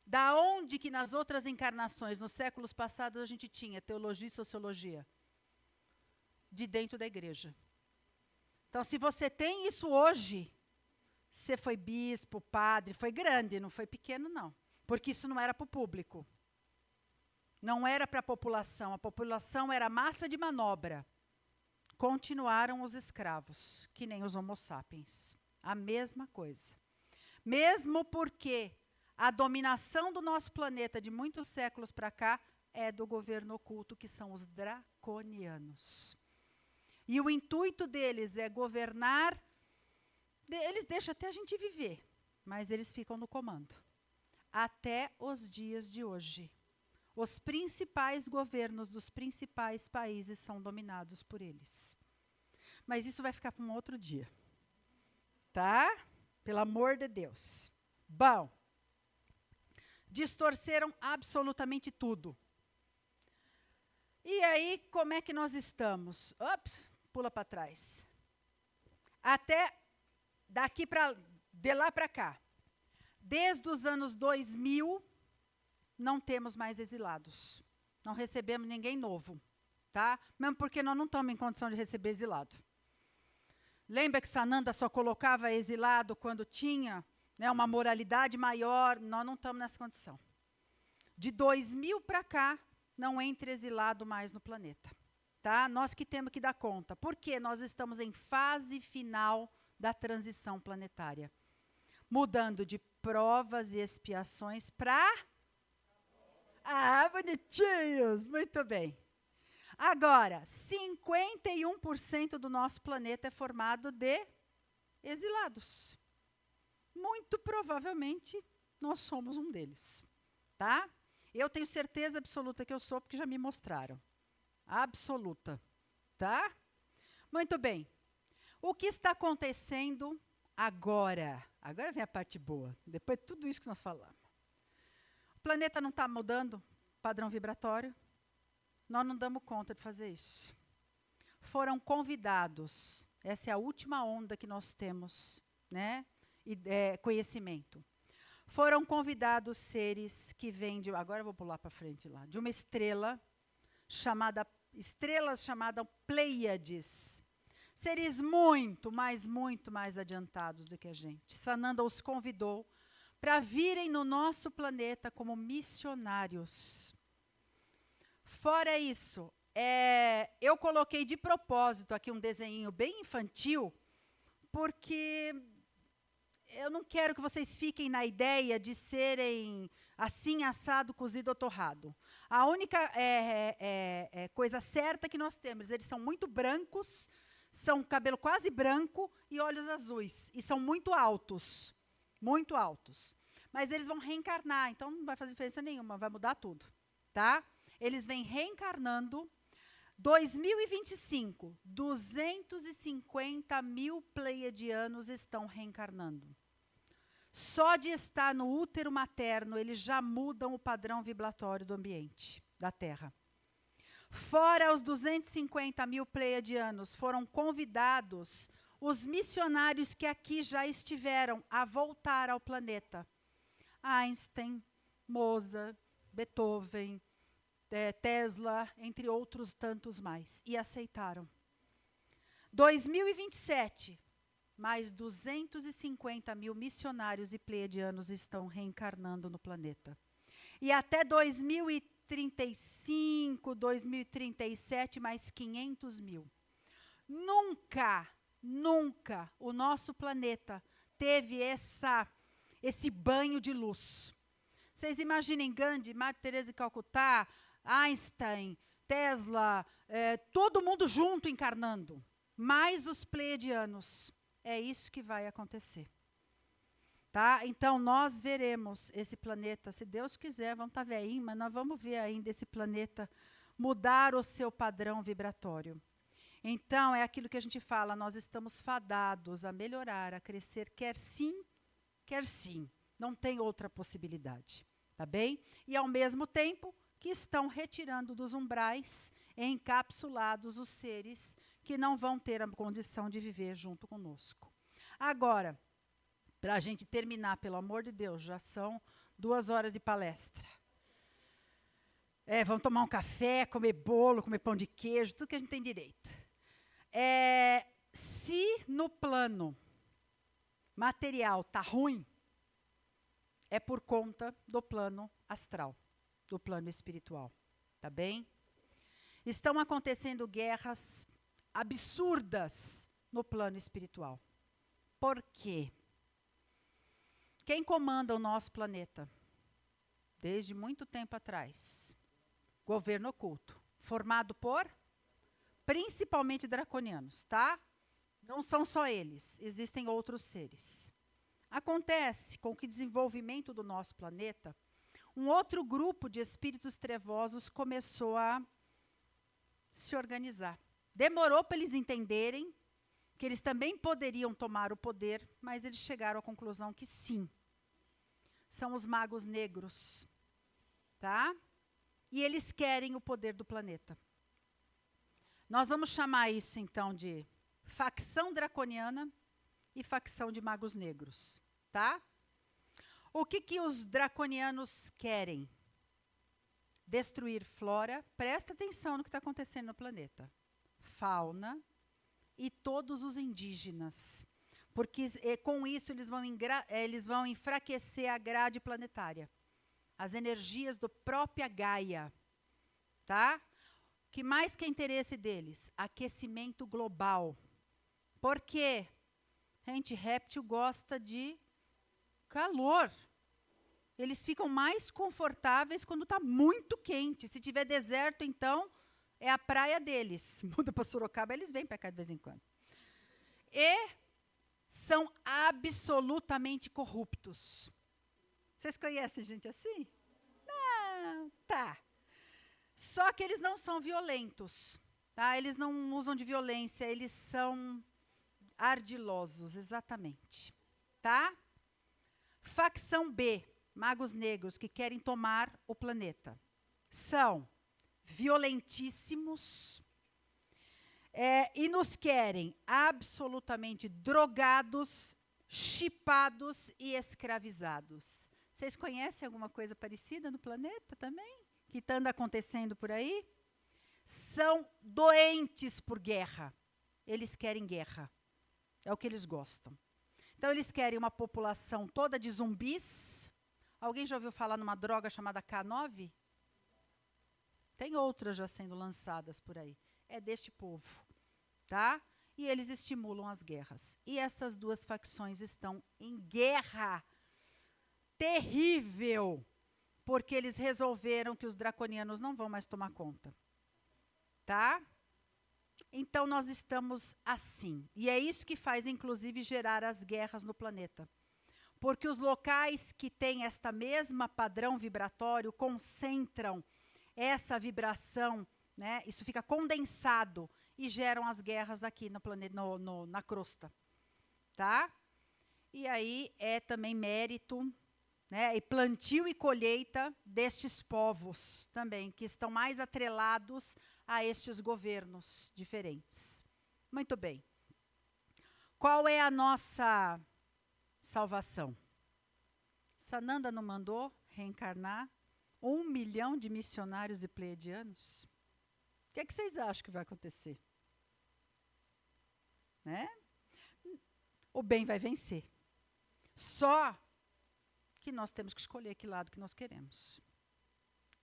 Da onde que nas outras encarnações, nos séculos passados, a gente tinha teologia e sociologia? De dentro da igreja. Então, se você tem isso hoje, você foi bispo, padre, foi grande, não foi pequeno, não. Porque isso não era para o público. Não era para a população era massa de manobra. Continuaram os escravos, que nem os homo sapiens. A mesma coisa. Mesmo porque a dominação do nosso planeta de muitos séculos para cá é do governo oculto, que são os draconianos. E o intuito deles é governar, eles deixam até a gente viver, mas eles ficam no comando. Até os dias de hoje. Os principais governos dos principais países são dominados por eles. Mas isso vai ficar para um outro dia. Tá? Pelo amor de Deus. Bom, distorceram absolutamente tudo. E aí, como é que nós estamos? Ops, pula para trás. Até daqui para, de lá para cá. Desde os anos 2000, não temos mais exilados. Não recebemos ninguém novo. Tá? Mesmo porque nós não estamos em condição de receber exilado. Lembra que Sananda só colocava exilado quando tinha, né, uma moralidade maior? Nós não estamos nessa condição. De 2000 para cá, não entra exilado mais no planeta. Tá? Nós que temos que dar conta. Porque nós estamos em fase final da transição planetária. Mudando de provas e expiações para... Ah, bonitinhos! Muito bem. Agora, 51% do nosso planeta é formado de exilados. Muito provavelmente, nós somos um deles. Tá? Eu tenho certeza absoluta que eu sou, porque já me mostraram. Absoluta. Tá? Muito bem. O que está acontecendo agora? Agora vem a parte boa. Depois de tudo isso que nós falamos. O planeta não está mudando padrão vibratório. Nós não damos conta de fazer isso. Foram convidados. Essa é a última onda que nós temos, né? Conhecimento. Foram convidados seres que vêm de... Agora eu vou pular para frente lá. De uma estrela chamada... Estrelas chamadas Pleiades. Seres muito mais adiantados do que a gente. Sananda os convidou para virem no nosso planeta como missionários. Fora isso, eu coloquei de propósito aqui um desenho bem infantil, porque eu não quero que vocês fiquem na ideia de serem assim, assado, cozido ou torrado. A única coisa certa que nós temos, eles são muito brancos, são cabelo quase branco e olhos azuis. E são muito altos. Muito altos. Mas eles vão reencarnar, então não vai fazer diferença nenhuma, vai mudar tudo. Tá? Eles vêm reencarnando. 2025, 250 mil pleiadianos estão reencarnando. Só de estar no útero materno, eles já mudam o padrão vibratório do ambiente, da Terra. Fora os 250 mil pleiadianos, foram convidados os missionários que aqui já estiveram a voltar ao planeta. Einstein, Mozart, Beethoven, Tesla, entre outros tantos mais. E aceitaram. 2027, mais 250 mil missionários e pleiadianos estão reencarnando no planeta. E até 2035, 2037, mais 500 mil. Nunca o nosso planeta teve esse banho de luz. Vocês imaginem Gandhi, Madre Teresa de Calcutá, Einstein, Tesla, todo mundo junto encarnando. Mais os pleiadianos. É isso que vai acontecer. Tá? Então, nós veremos esse planeta, se Deus quiser, vamos estar velhinho, mas nós vamos ver ainda esse planeta mudar o seu padrão vibratório. Então, é aquilo que a gente fala, nós estamos fadados a melhorar, a crescer, quer sim, quer sim. Não tem outra possibilidade, tá bem? E, ao mesmo tempo, que estão retirando dos umbrais, encapsulados os seres que não vão ter a condição de viver junto conosco. Agora, para a gente terminar, pelo amor de Deus, já são 2 horas de palestra. Vamos tomar um café, comer bolo, comer pão de queijo, tudo que a gente tem direito. Se no plano material está ruim, é por conta do plano astral, do plano espiritual. Tá bem? Estão acontecendo guerras absurdas no plano espiritual. Por quê? Quem comanda o nosso planeta? Desde muito tempo atrás. Governo oculto. Formado por, principalmente, draconianos, tá? Não são só eles, existem outros seres. Acontece com que o desenvolvimento do nosso planeta, um outro grupo de espíritos trevosos começou a se organizar. Demorou para eles entenderem que eles também poderiam tomar o poder, mas eles chegaram à conclusão que sim. São os magos negros, tá? E eles querem o poder do planeta. Nós vamos chamar isso, então, de facção draconiana e facção de magos negros, tá? O que os draconianos querem? Destruir flora, presta atenção no que está acontecendo no planeta. Fauna e todos os indígenas. Porque com isso eles vão enfraquecer a grade planetária. As energias do própria Gaia. Tá? O que mais que é interesse deles? Aquecimento global. Por quê? Gente, réptil gosta de calor. Eles ficam mais confortáveis quando está muito quente. Se tiver deserto, então, é a praia deles. Muda para Sorocaba, eles vêm para cá de vez em quando. E são absolutamente corruptos. Vocês conhecem gente assim? Não, tá. Só que eles não são violentos. Tá? Eles não usam de violência, eles são ardilosos, exatamente. Tá? Facção B, magos negros que querem tomar o planeta. São violentíssimos e nos querem absolutamente drogados, chipados e escravizados. Vocês conhecem alguma coisa parecida no planeta também? Que está acontecendo por aí? São doentes por guerra. Eles querem guerra. É o que eles gostam. Então, eles querem uma população toda de zumbis. Alguém já ouviu falar numa droga chamada K9? Tem outras já sendo lançadas por aí. É deste povo, tá? E eles estimulam as guerras. E essas duas facções estão em guerra terrível, porque eles resolveram que os draconianos não vão mais tomar conta. Tá? Então, nós estamos assim. E é isso que faz, inclusive, gerar as guerras no planeta. Porque os locais que têm esta mesma padrão vibratório concentram essa vibração, né? Isso fica condensado e geram as guerras aqui no planeta, na crosta. Tá? E aí é também mérito, né? E plantio e colheita destes povos também, que estão mais atrelados a estes governos diferentes. Muito bem. Qual é a nossa salvação? Sananda não mandou reencarnar 1 milhão de missionários e pleiadianos? O que é que vocês acham que vai acontecer? Né? O bem vai vencer. Só que nós temos que escolher que lado que nós queremos.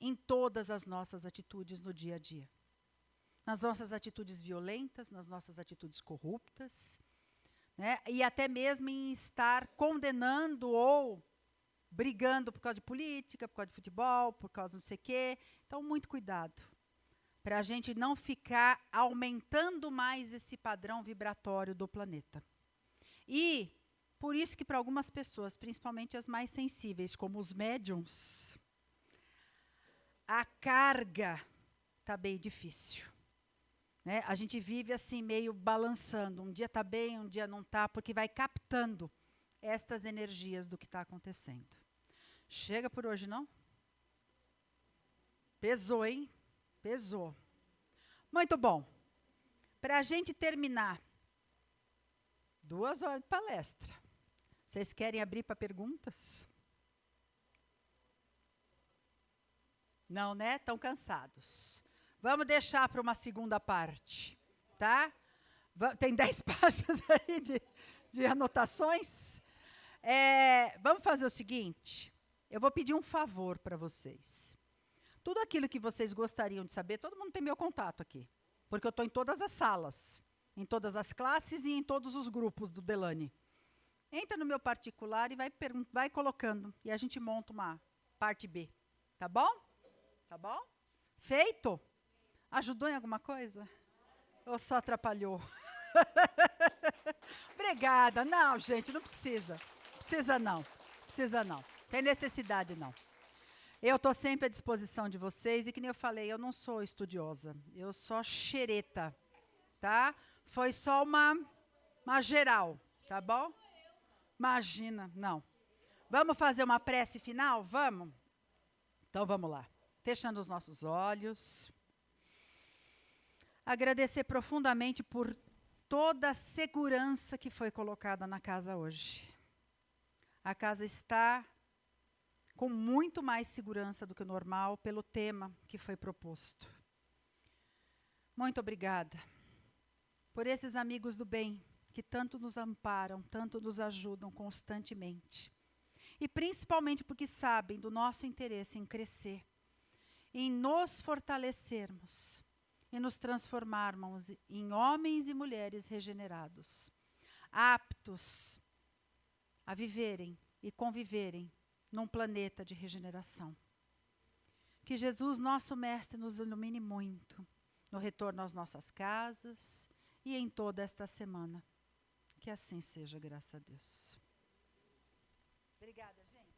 Em todas as nossas atitudes no dia a dia. Nas nossas atitudes violentas, nas nossas atitudes corruptas, né? E até mesmo em estar condenando ou brigando por causa de política, por causa de futebol, por causa não sei o quê. Então, muito cuidado, para a gente não ficar aumentando mais esse padrão vibratório do planeta. E Por isso que para algumas pessoas, principalmente as mais sensíveis, como os médiums, a carga está bem difícil. Né? A gente vive assim, meio balançando. Um dia está bem, um dia não está, porque vai captando estas energias do que está acontecendo. Chega por hoje, não? Pesou, hein? Pesou. Muito bom. Para a gente terminar, 2 horas de palestra. Vocês querem abrir para perguntas? Não, né? Estão cansados. Vamos deixar para uma segunda parte, tá? Tem 10 páginas aí de anotações. Vamos fazer o seguinte, eu vou pedir um favor para vocês. Tudo aquilo que vocês gostariam de saber, todo mundo tem meu contato aqui, porque eu estou em todas as salas, em todas as classes e em todos os grupos do Delane. Entra no meu particular e vai colocando, e a gente monta uma parte B, tá bom? Tá bom? Feito? Ajudou em alguma coisa? Ou só atrapalhou? Obrigada. Não, gente, não precisa. Precisa não. Precisa não. Tem necessidade não. Eu estou sempre à disposição de vocês e que nem eu falei, eu não sou estudiosa. Eu sou xereta, tá? Foi só uma geral, tá bom? Imagina, não. Vamos fazer uma prece final? Vamos? Então vamos lá. Fechando os nossos olhos. Agradecer profundamente por toda a segurança que foi colocada na casa hoje. A casa está com muito mais segurança do que o normal pelo tema que foi proposto. Muito obrigada por esses amigos do bem que tanto nos amparam, tanto nos ajudam constantemente. E principalmente porque sabem do nosso interesse em crescer, em nos fortalecermos e nos transformarmos em homens e mulheres regenerados, aptos a viverem e conviverem num planeta de regeneração. Que Jesus, nosso Mestre, nos ilumine muito no retorno às nossas casas e em toda esta semana. Que assim seja, graças a Deus. Obrigada, gente.